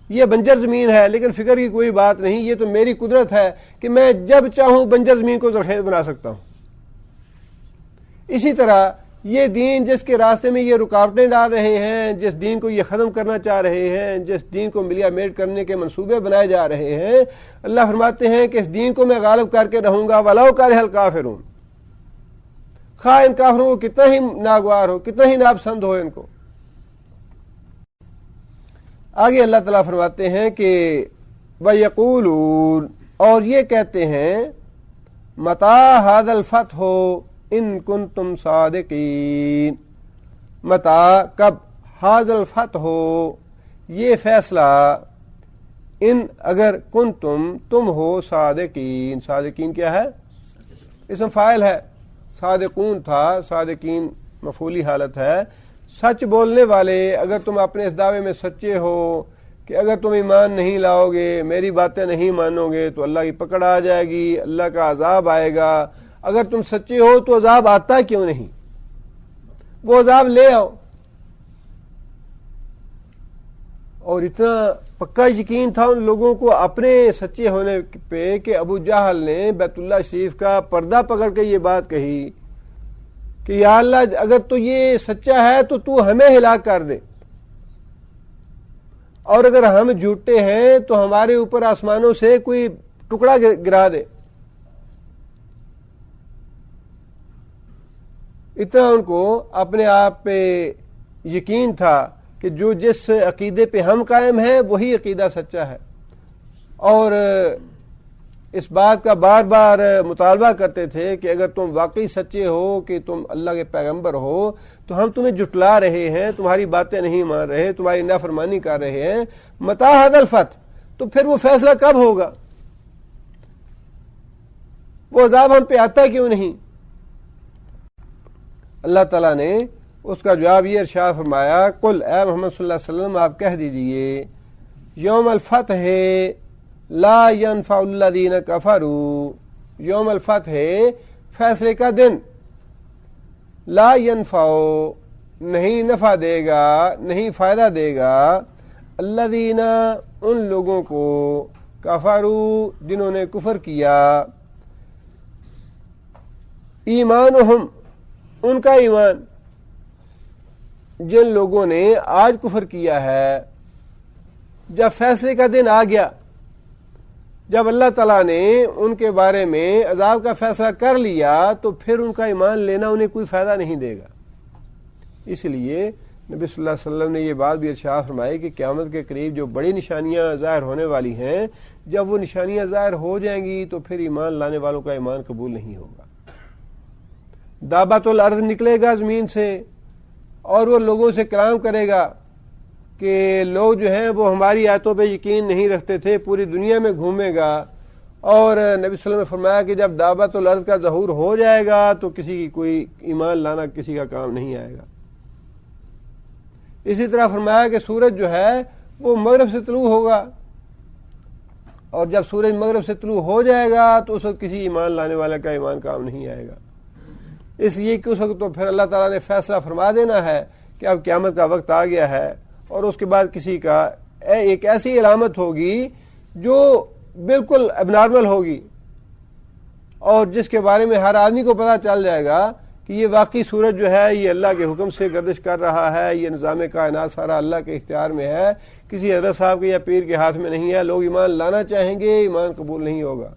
یہ بنجر زمین ہے، لیکن فکر کی کوئی بات نہیں، یہ تو میری قدرت ہے کہ میں جب چاہوں بنجر زمین کو زرخیز بنا سکتا ہوں۔ اسی طرح یہ دین جس کے راستے میں یہ رکاوٹیں ڈال رہے ہیں، جس دین کو یہ ختم کرنا چاہ رہے ہیں، جس دین کو ملیا میٹ کرنے کے منصوبے بنائے جا رہے ہیں، اللہ فرماتے ہیں کہ اس دین کو میں غالب کر کے رہوں گا وَلَوْ كَرِهَ الْكَافِرُونَ، خواہ ان کافروں کو کتنا ہی ناگوار ہو، کتنا ہی ناپسند ہو ان کو۔ آگے اللہ تعالیٰ فرماتے ہیں کہ وَيَقُولُونَ، اور یہ کہتے ہیں مَتَىٰ هَٰذَا الْفَتْحُ ان کنتم صادقین، متى کب، هذا الفتح یہ فیصلہ، ان اگر کنتم تم ہو صادقین، صادقین کیا ہے؟ اسم فاعل ہے، صادقون تھا، صادقین مفعولی حالت ہے، سچ بولنے والے، اگر تم اپنے اس دعوے میں سچے ہو کہ اگر تم ایمان نہیں لاؤ گے، میری باتیں نہیں مانو گے تو اللہ کی پکڑ آ جائے گی، اللہ کا عذاب آئے گا، اگر تم سچے ہو تو عذاب آتا کیوں نہیں؟ وہ عذاب لے آؤ۔ اور اتنا پکا یقین تھا ان لوگوں کو اپنے سچے ہونے پہ کہ ابو جہل نے بیت اللہ شریف کا پردہ پکڑ کے یہ بات کہی کہ یا اللہ اگر تو یہ سچا ہے تو تو ہمیں ہلاک کر دے، اور اگر ہم جھوٹے ہیں تو ہمارے اوپر آسمانوں سے کوئی ٹکڑا گرا دے۔ اتنا ان کو اپنے آپ پہ یقین تھا کہ جو جس عقیدے پہ ہم قائم ہیں وہی عقیدہ سچا ہے، اور اس بات کا بار بار مطالبہ کرتے تھے کہ اگر تم واقعی سچے ہو کہ تم اللہ کے پیغمبر ہو تو ہم تمہیں جھٹلا رہے ہیں، تمہاری باتیں نہیں مان رہے، تمہاری نافرمانی کر رہے ہیں، متى هذا الفتح، تو پھر وہ فیصلہ کب ہوگا؟ وہ عذاب ہم پہ آتا کیوں نہیں؟ اللہ تعالیٰ نے اس کا جواب یہ ارشاد فرمایا، قل اے محمد صلی اللہ علیہ وسلم آپ کہہ دیجئے، یوم الفتح لا ينفع الذین کفروا، یوم الفتح فیصلے کا دن، لا ينفع نہیں نفع دے گا، نہیں فائدہ دے گا، الذین ان لوگوں کو، کفروا جنہوں نے کفر کیا، ایمانہم ان کا ایمان، جن لوگوں نے آج کفر کیا ہے، جب فیصلے کا دن آ گیا، جب اللہ تعالیٰ نے ان کے بارے میں عذاب کا فیصلہ کر لیا تو پھر ان کا ایمان لینا انہیں کوئی فائدہ نہیں دے گا۔ اس لیے نبی صلی اللہ علیہ وسلم نے یہ بات بھی ارشاد فرمائی کہ قیامت کے قریب جو بڑی نشانیاں ظاہر ہونے والی ہیں، جب وہ نشانیاں ظاہر ہو جائیں گی تو پھر ایمان لانے والوں کا ایمان قبول نہیں ہوگا۔ دابۃ الارض نکلے گا زمین سے اور وہ لوگوں سے کلام کرے گا کہ لوگ جو ہیں وہ ہماری آیتوں پہ یقین نہیں رکھتے تھے، پوری دنیا میں گھومے گا، اور نبی صلی اللہ علیہ وسلم نے فرمایا کہ جب دعوت الارض کا ظہور ہو جائے گا تو کسی کی کوئی ایمان لانا کسی کا کام نہیں آئے گا۔ اسی طرح فرمایا کہ سورج جو ہے وہ مغرب سے طلوع ہوگا، اور جب سورج مغرب سے طلوع ہو جائے گا تو اس وقت کسی ایمان لانے والے کا ایمان کام نہیں آئے گا۔ اس لیے کہ اس وقت تو پھر اللہ تعالیٰ نے فیصلہ فرما دینا ہے کہ اب قیامت کا وقت آ گیا ہے، اور اس کے بعد کسی کا ایک ایسی علامت ہوگی جو بالکل اب نارمل ہوگی، اور جس کے بارے میں ہر آدمی کو پتہ چل جائے گا کہ یہ واقعی سورج جو ہے یہ اللہ کے حکم سے گردش کر رہا ہے، یہ نظام کائنات سارا اللہ کے اختیار میں ہے، کسی حضرت صاحب کے یا پیر کے ہاتھ میں نہیں ہے۔ لوگ ایمان لانا چاہیں گے، ایمان قبول نہیں ہوگا۔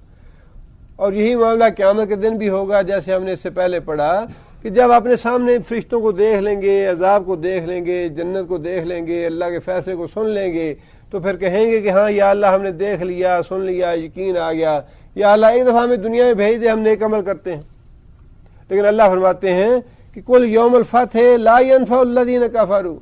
اور یہی معاملہ قیامت کے دن بھی ہوگا، جیسے ہم نے اس سے پہلے پڑھا کہ جب اپنے سامنے فرشتوں کو دیکھ لیں گے، عذاب کو دیکھ لیں گے، جنت کو دیکھ لیں گے، اللہ کے فیصلے کو سن لیں گے، تو پھر کہیں گے کہ ہاں یا اللہ ہم نے دیکھ لیا، سن لیا، یقین آ گیا، یا اللہ ایک دفعہ ہمیں دنیا میں بھیج دے، ہم نیک عمل کرتے ہیں۔ لیکن اللہ فرماتے ہیں کہ کل یوم الفتح لا ينفع الذین کفروا،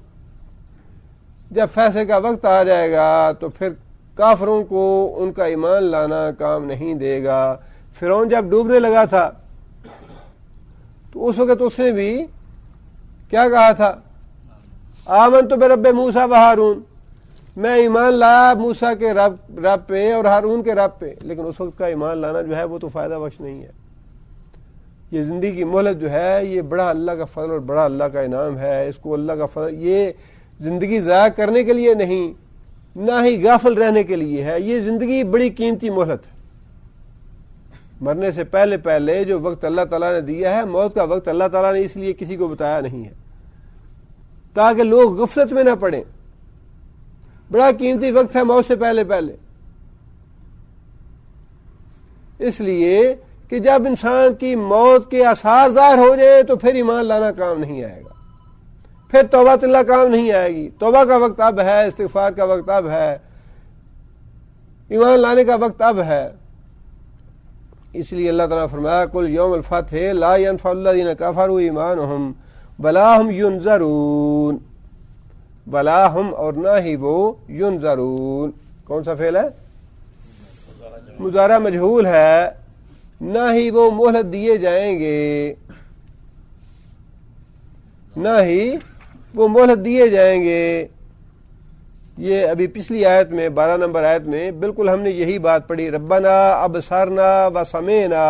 جب فیصلے کا وقت آ جائے گا تو پھر کافروں کو ان کا ایمان لانا کام نہیں دے گا۔ فرعون جب ڈوبنے لگا تھا تو اس وقت اس نے بھی کیا کہا تھا؟ آمنت برب موسیٰ و ہارون، میں ایمان لایا موسیٰ کے رب پہ اور ہارون کے رب پہ، لیکن اس وقت کا ایمان لانا جو ہے وہ تو فائدہ بخش نہیں ہے۔ یہ زندگی کی مہلت جو ہے یہ بڑا اللہ کا فضل اور بڑا اللہ کا انعام ہے، اس کو اللہ کا فضل، یہ زندگی ضائع کرنے کے لیے نہیں، نہ ہی غافل رہنے کے لیے ہے، یہ زندگی بڑی قیمتی مہلت ہے۔ مرنے سے پہلے پہلے جو وقت اللہ تعالیٰ نے دیا ہے، موت کا وقت اللہ تعالیٰ نے اس لیے کسی کو بتایا نہیں ہے تاکہ لوگ غفلت میں نہ پڑیں. بڑا قیمتی وقت ہے موت سے پہلے پہلے، اس لیے کہ جب انسان کی موت کے آثار ظاہر ہو جائے تو پھر ایمان لانا کام نہیں آئے گا، پھر توبہ اللہ کام نہیں آئے گی. توبہ کا وقت اب ہے، استغفار کا وقت اب ہے، ایمان لانے کا وقت اب ہے. اس لیے اللہ تعالیٰ نے فرمایا کل یوم الفتح لا ينفع الذین کفروا ایمانہم ولا هم ینظرون. ولا ہم اور نہ ہی وہ ینظرون. کون سا فعل ہے؟ مضارع مجہول ہے. نہ ہی وہ مہلت دیے جائیں گے، نہ ہی وہ مہلت دیے جائیں گے. یہ ابھی پچھلی آیت میں 12 نمبر آیت میں بالکل ہم نے یہی بات پڑھی، ربنا ابصرنا وسمعنا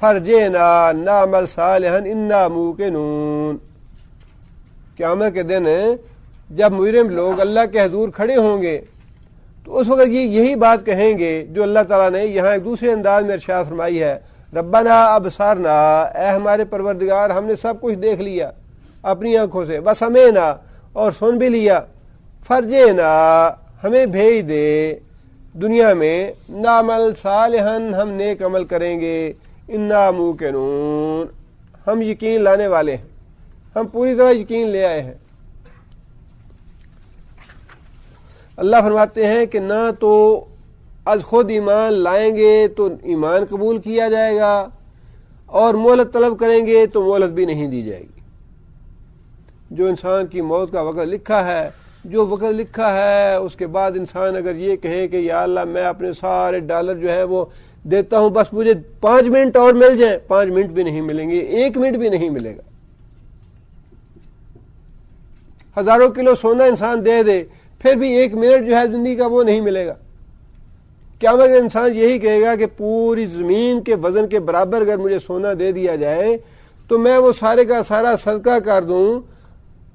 فرجعنا نعمل صالحا انا موقنون. قیامت کے دن جب مجرم لوگ اللہ کے حضور کھڑے ہوں گے تو اس وقت یہی بات کہیں گے جو اللہ تعالیٰ نے یہاں ایک دوسرے انداز میں ارشاد فرمائی ہے، ربنا ابصرنا، اے ہمارے پروردگار ہم نے سب کچھ دیکھ لیا اپنی آنکھوں سے، وسمعنا اور سن بھی لیا، فرجعنا ہمیں بھیج دے دنیا میں، نعمل صالحا ہم نیک عمل کریں گے، انا موقنون ہم یقین لانے والے ہیں، ہم پوری طرح یقین لے آئے ہیں. اللہ فرماتے ہیں کہ نہ تو از خود ایمان لائیں گے تو ایمان قبول کیا جائے گا، اور مہلت طلب کریں گے تو مہلت بھی نہیں دی جائے گی. جو انسان کی موت کا وقت لکھا ہے، جو وقت لکھا ہے، اس کے بعد انسان اگر یہ کہے کہ یا اللہ میں اپنے سارے ڈالر جو ہے وہ دیتا ہوں، بس مجھے 5 منٹ اور مل جائیں، 5 منٹ بھی نہیں ملیں گے، 1 منٹ بھی نہیں ملے گا. ہزاروں کلو سونا انسان دے دے پھر بھی 1 منٹ جو ہے زندگی کا وہ نہیں ملے گا. قیامت انسان یہی کہے گا کہ پوری زمین کے وزن کے برابر اگر مجھے سونا دے دیا جائے تو میں وہ سارے کا سارا صدقہ کر دوں،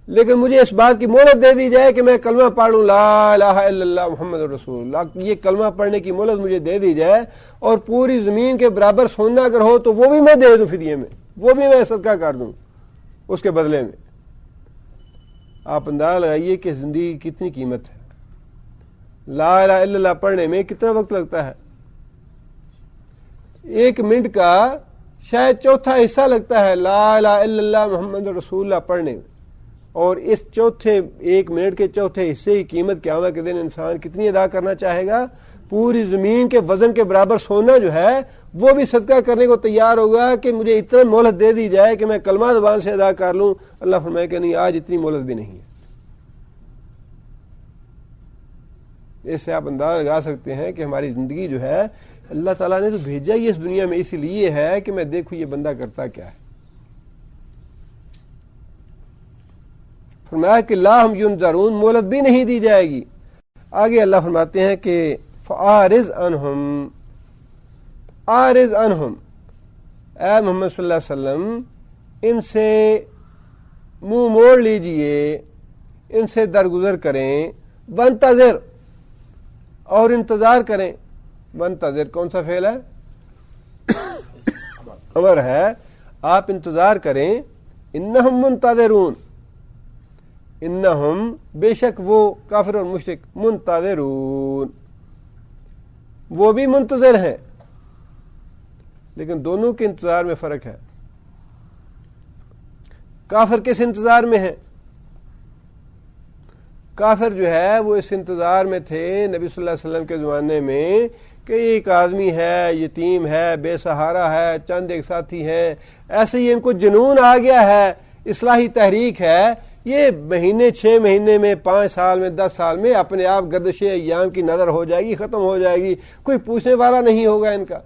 لیکن مجھے اس بات کی مہلت دے دی جائے کہ میں کلمہ پڑھ لوں، لا الہ الا اللہ محمد رسول اللہ، یہ کلمہ پڑھنے کی مہلت مجھے دے دی جائے، اور پوری زمین کے برابر سونا اگر ہو تو وہ بھی میں دے دوں فدیے میں، وہ بھی میں صدقہ کر دوں اس کے بدلے میں. آپ اندازہ لگائیے کہ زندگی کی کتنی قیمت ہے. لا الہ الا اللہ پڑھنے میں کتنا وقت لگتا ہے؟ 1 منٹ کا شاید چوتھا حصہ لگتا ہے لا الہ الا اللہ محمد رسول اللہ پڑھنے میں، اور اس 1 منٹ کے چوتھے حصے کی قیمت قیامت کے دن انسان کتنی ادا کرنا چاہے گا؟ پوری زمین کے وزن کے برابر سونا جو ہے وہ بھی صدقہ کرنے کو تیار ہوگا کہ مجھے اتنا مہلت دے دی جائے کہ میں کلمہ زبان سے ادا کر لوں. اللہ فرمائے کہ نہیں، آج اتنی مہلت بھی نہیں ہے. اس سے آپ اندازہ لگا سکتے ہیں کہ ہماری زندگی جو ہے اللہ تعالیٰ نے تو بھیجا ہی اس دنیا میں اسی لیے ہے کہ میں دیکھوں یہ بندہ کرتا کیا ہے. فرمایا کہ لا ہم ینظرون، مہلت بھی نہیں دی جائے گی. آگے اللہ فرماتے ہیں کہ فَأَعْرِضْ عَنْهُمْ، اعرض عنہم، اے محمد صلی اللہ علیہ وسلم ان سے منہ موڑ لیجئے، ان سے درگزر کریں. وانتظر، اور انتظار کریں. وانتظر کون سا فعل ہے؟ امر ہے. آپ انتظار کریں. انہم منتظرون، انہم بے شک وہ کافر اور مشرک، منتظرون وہ بھی منتظر ہیں، لیکن دونوں کے انتظار میں فرق ہے. کافر کس انتظار میں ہے؟ کافر جو ہے وہ اس انتظار میں تھے نبی صلی اللہ علیہ وسلم کے زمانے میں کہ ایک آدمی ہے، یتیم ہے، بے سہارا ہے، چند ایک ساتھی ہیں، ایسے ہی ان کو جنون آ گیا ہے، اصلاحی تحریک ہے، یہ مہینے 6 مہینے میں 5 سال میں 10 سال میں اپنے آپ گردش ایام کی نظر ہو جائے گی، ختم ہو جائے گی، کوئی پوچھنے والا نہیں ہوگا ان کا،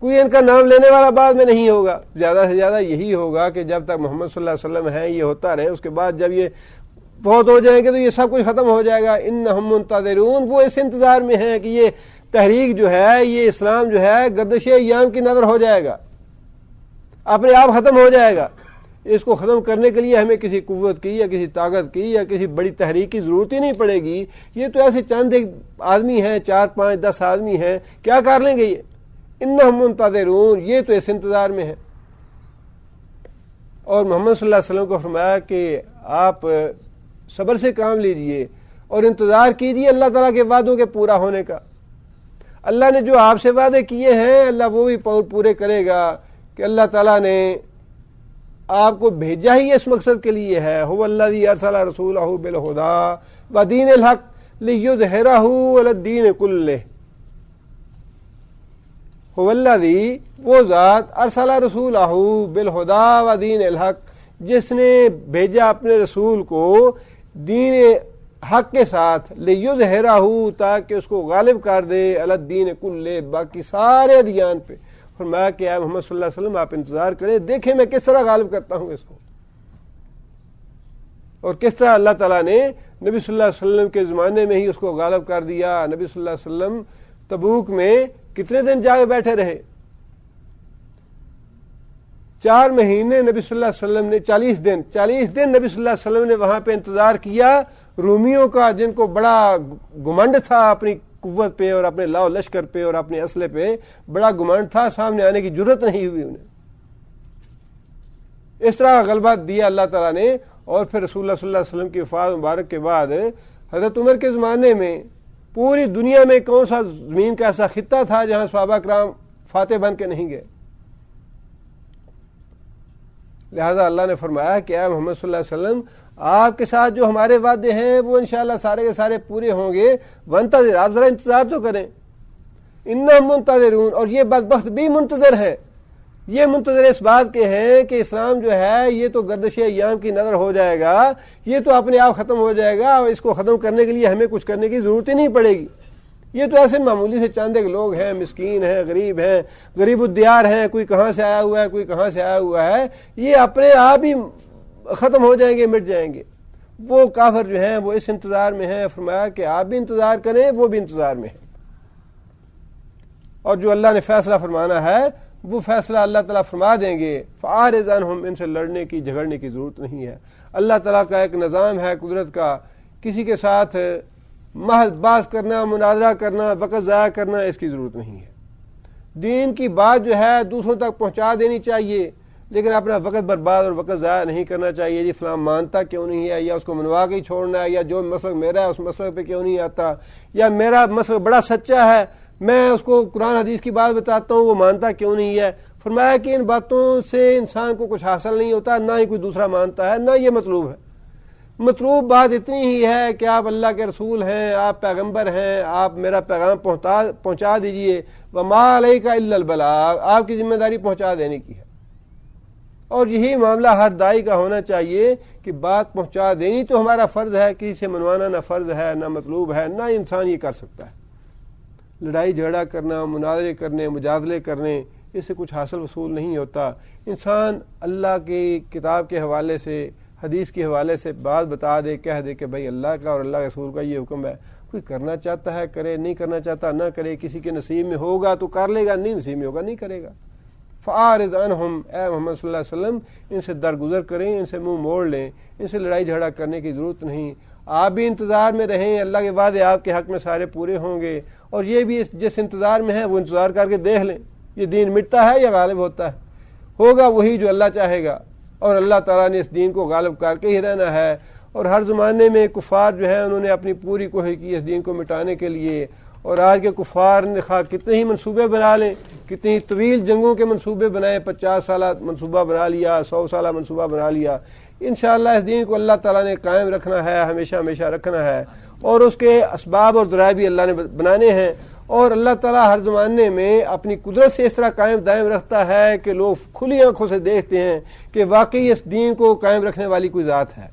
کوئی ان کا نام لینے والا بعد میں نہیں ہوگا. زیادہ سے زیادہ یہی ہوگا کہ جب تک محمد صلی اللہ علیہ وسلم ہیں یہ ہوتا رہے، اس کے بعد جب یہ فوت ہو جائیں گے تو یہ سب کچھ ختم ہو جائے گا. انہم منتظرون وہ اس انتظار میں ہیں کہ یہ تحریک جو ہے، یہ اسلام جو ہے گردش ایام کی نظر ہو جائے گا، اپنے آپ ختم ہو جائے گا. اس کو ختم کرنے کے لیے ہمیں کسی قوت کی یا کسی طاقت کی یا کسی بڑی تحریک کی ضرورت ہی نہیں پڑے گی. یہ تو ایسے چند ایک آدمی ہیں، 4 5 10 آدمی ہیں، کیا کر لیں گے یہ؟ انہم منتظرون، یہ تو اس انتظار میں ہے۔ اور محمد صلی اللہ علیہ وسلم کو فرمایا کہ آپ صبر سے کام لیجئے اور انتظار کیجئے اللہ تعالیٰ کے وعدوں کے پورا ہونے کا۔ اللہ نے جو آپ سے وعدے کیے ہیں اللہ وہ بھی پورے کرے گا، کہ اللہ تعالیٰ نے آپ کو بھیجا ہی اس مقصد کے لیے ہے۔ هو الذی ارسل رسولہ بالہدی ودین الحق لیظہرہ علی الدین کلہ۔ هو الذی، وہ ذات، ارسل رسولہ بالہدی ودین الحق، جس نے بھیجا اپنے رسول کو دین حق کے ساتھ، لیظہرہ، تاکہ اس کو غالب کر دے، علی الدین کلہ، باقی سارے ادیان پہ۔ فرمایا کہ اے محمد صلی اللہ علیہ وسلم آپ انتظار کریں، دیکھیں میں کس طرح غالب کرتا ہوں اس کو، اور کس طرح اللہ تعالیٰ نے نبی صلی اللہ علیہ وسلم کے زمانے میں ہی اس کو غالب کر دیا۔ نبی صلی اللہ علیہ وسلم تبوک میں کتنے دن جا کے بیٹھے رہے؟ 4 مہینے نبی صلی اللہ علیہ وسلم نے، 40 دن نبی صلی اللہ علیہ وسلم نے وہاں پہ انتظار کیا رومیوں کا، جن کو بڑا گمنڈ تھا اپنی قوت پہ اور اپنے لاؤ لشکر پہ اور اپنے اسلحے پہ، بڑا گمنڈ تھا، سامنے آنے کی جرت نہیں ہوئی انہیں۔ اس طرح غلبہ دیا اللہ تعالیٰ نے۔ اور پھر رسول اللہ صلی اللہ علیہ وسلم کی وفات مبارک کے بعد حضرت عمر کے زمانے میں پوری دنیا میں کون سا زمین کا ایسا خطہ تھا جہاں صحابہ کرام فاتح بن کے نہیں گئے؟ لہذا اللہ نے فرمایا کہ اے محمد صلی اللہ علیہ وسلم آپ کے ساتھ جو ہمارے وعدے ہیں وہ انشاءاللہ سارے کے سارے پورے ہوں گے، وانتظر، آپ ذرا انتظار تو کریں۔ انہم منتظرون، اور یہ بدبخت بھی منتظر ہے، یہ منتظر اس بات کے ہیں کہ اسلام جو ہے یہ تو گردش ایام کی نظر ہو جائے گا، یہ تو اپنے آپ ختم ہو جائے گا، اور اس کو ختم کرنے کے لیے ہمیں کچھ کرنے کی ضرورت ہی نہیں پڑے گی۔ یہ تو ایسے معمولی سے چند ایک لوگ ہیں، مسکین ہیں، غریب الدیار ہیں، کوئی کہاں سے آیا ہوا ہے، کوئی کہاں سے آیا ہوا ہے، یہ اپنے آپ ہی ختم ہو جائیں گے، مٹ جائیں گے۔ وہ کافر جو ہیں وہ اس انتظار میں ہیں۔ فرمایا کہ آپ بھی انتظار کریں، وہ بھی انتظار میں ہیں، اور جو اللہ نے فیصلہ فرمانا ہے وہ فیصلہ اللہ تعالیٰ فرما دیں گے۔ فاعرض عنہم، ان سے لڑنے کی جھگڑنے کی ضرورت نہیں ہے۔ اللہ تعالیٰ کا ایک نظام ہے قدرت کا، کسی کے ساتھ محض بحث کرنا، مناظرہ کرنا، وقت ضائع کرنا، اس کی ضرورت نہیں ہے۔ دین کی بات جو ہے دوسروں تک پہنچا دینی چاہیے، لیکن اپنا وقت برباد اور وقت ضائع نہیں کرنا چاہیے۔ جی فلاں مانتا کیوں نہیں ہے، یا اس کو منوا کے ہی چھوڑنا ہے، یا جو مسلک میرا ہے اس مسلک پہ کیوں نہیں آتا، یا میرا مسلک بڑا سچا ہے میں اس کو قرآن حدیث کی بات بتاتا ہوں وہ مانتا کیوں نہیں ہے۔ فرمایا کہ ان باتوں سے انسان کو کچھ حاصل نہیں ہوتا، نہ ہی کوئی دوسرا مانتا ہے، نہ یہ مطلوب ہے۔ مطلوب بات اتنی ہی ہے کہ آپ اللہ کے رسول ہیں، آپ پیغمبر ہیں، آپ میرا پیغام پہنچا دیجئے۔ وما علیک الا البلاغ، آپ کی ذمہ داری پہنچا دینے کی ہے۔ اور یہی معاملہ ہر داعی کا ہونا چاہیے کہ بات پہنچا دینی تو ہمارا فرض ہے، کسی سے منوانا نہ فرض ہے نہ مطلوب ہے، نہ انسان یہ کر سکتا ہے۔ لڑائی جھگڑا کرنا، مناظرے کرنے، مجادلے کرنے، اس سے کچھ حاصل وصول نہیں ہوتا۔ انسان اللہ کی کتاب کے حوالے سے، حدیث کے حوالے سے بات بتا دے، کہہ دے کہ بھائی اللہ کا اور اللہ کے رسول کا یہ حکم ہے، کوئی کرنا چاہتا ہے کرے، نہیں کرنا چاہتا نہ کرے، کسی کے نصیب میں ہوگا تو کر لے گا، نہیں نصیب میں ہوگا نہیں کرے گا۔ فاعرض عنہم، اے محمد صلی اللہ علیہ وسلم ان سے درگزر کریں، ان سے منہ موڑ لیں، ان سے لڑائی جھگڑا کرنے کی ضرورت نہیں۔ آپ بھی انتظار میں رہیں، اللہ کے وعدے آپ کے حق میں سارے پورے ہوں گے، اور یہ بھی جس انتظار میں ہے وہ انتظار کر کے دیکھ لیں یہ دین مٹتا ہے یا غالب ہوتا ہے۔ ہوگا وہی جو اللہ چاہے گا، اور اللہ تعالیٰ نے اس دین کو غالب کر کے ہی رہنا ہے۔ اور ہر زمانے میں کفار جو ہیں انہوں نے اپنی پوری کوشش کی اس دین کو مٹانے کے لیے، اور آج کے کفار نے خواہ کتنے ہی منصوبے بنا لیں، کتنی طویل جنگوں کے منصوبے بنائے، 50 سالہ منصوبہ بنا لیا، 100 سالہ منصوبہ بنا لیا، انشاءاللہ اس دین کو اللہ تعالیٰ نے قائم رکھنا ہے، ہمیشہ ہمیشہ رکھنا ہے، اور اس کے اسباب اور ذرائع بھی اللہ نے بنانے ہیں۔ اور اللہ تعالیٰ ہر زمانے میں اپنی قدرت سے اس طرح قائم دائم رکھتا ہے کہ لوگ کھلی آنکھوں سے دیکھتے ہیں کہ واقعی اس دین کو قائم رکھنے والی کوئی ذات ہے۔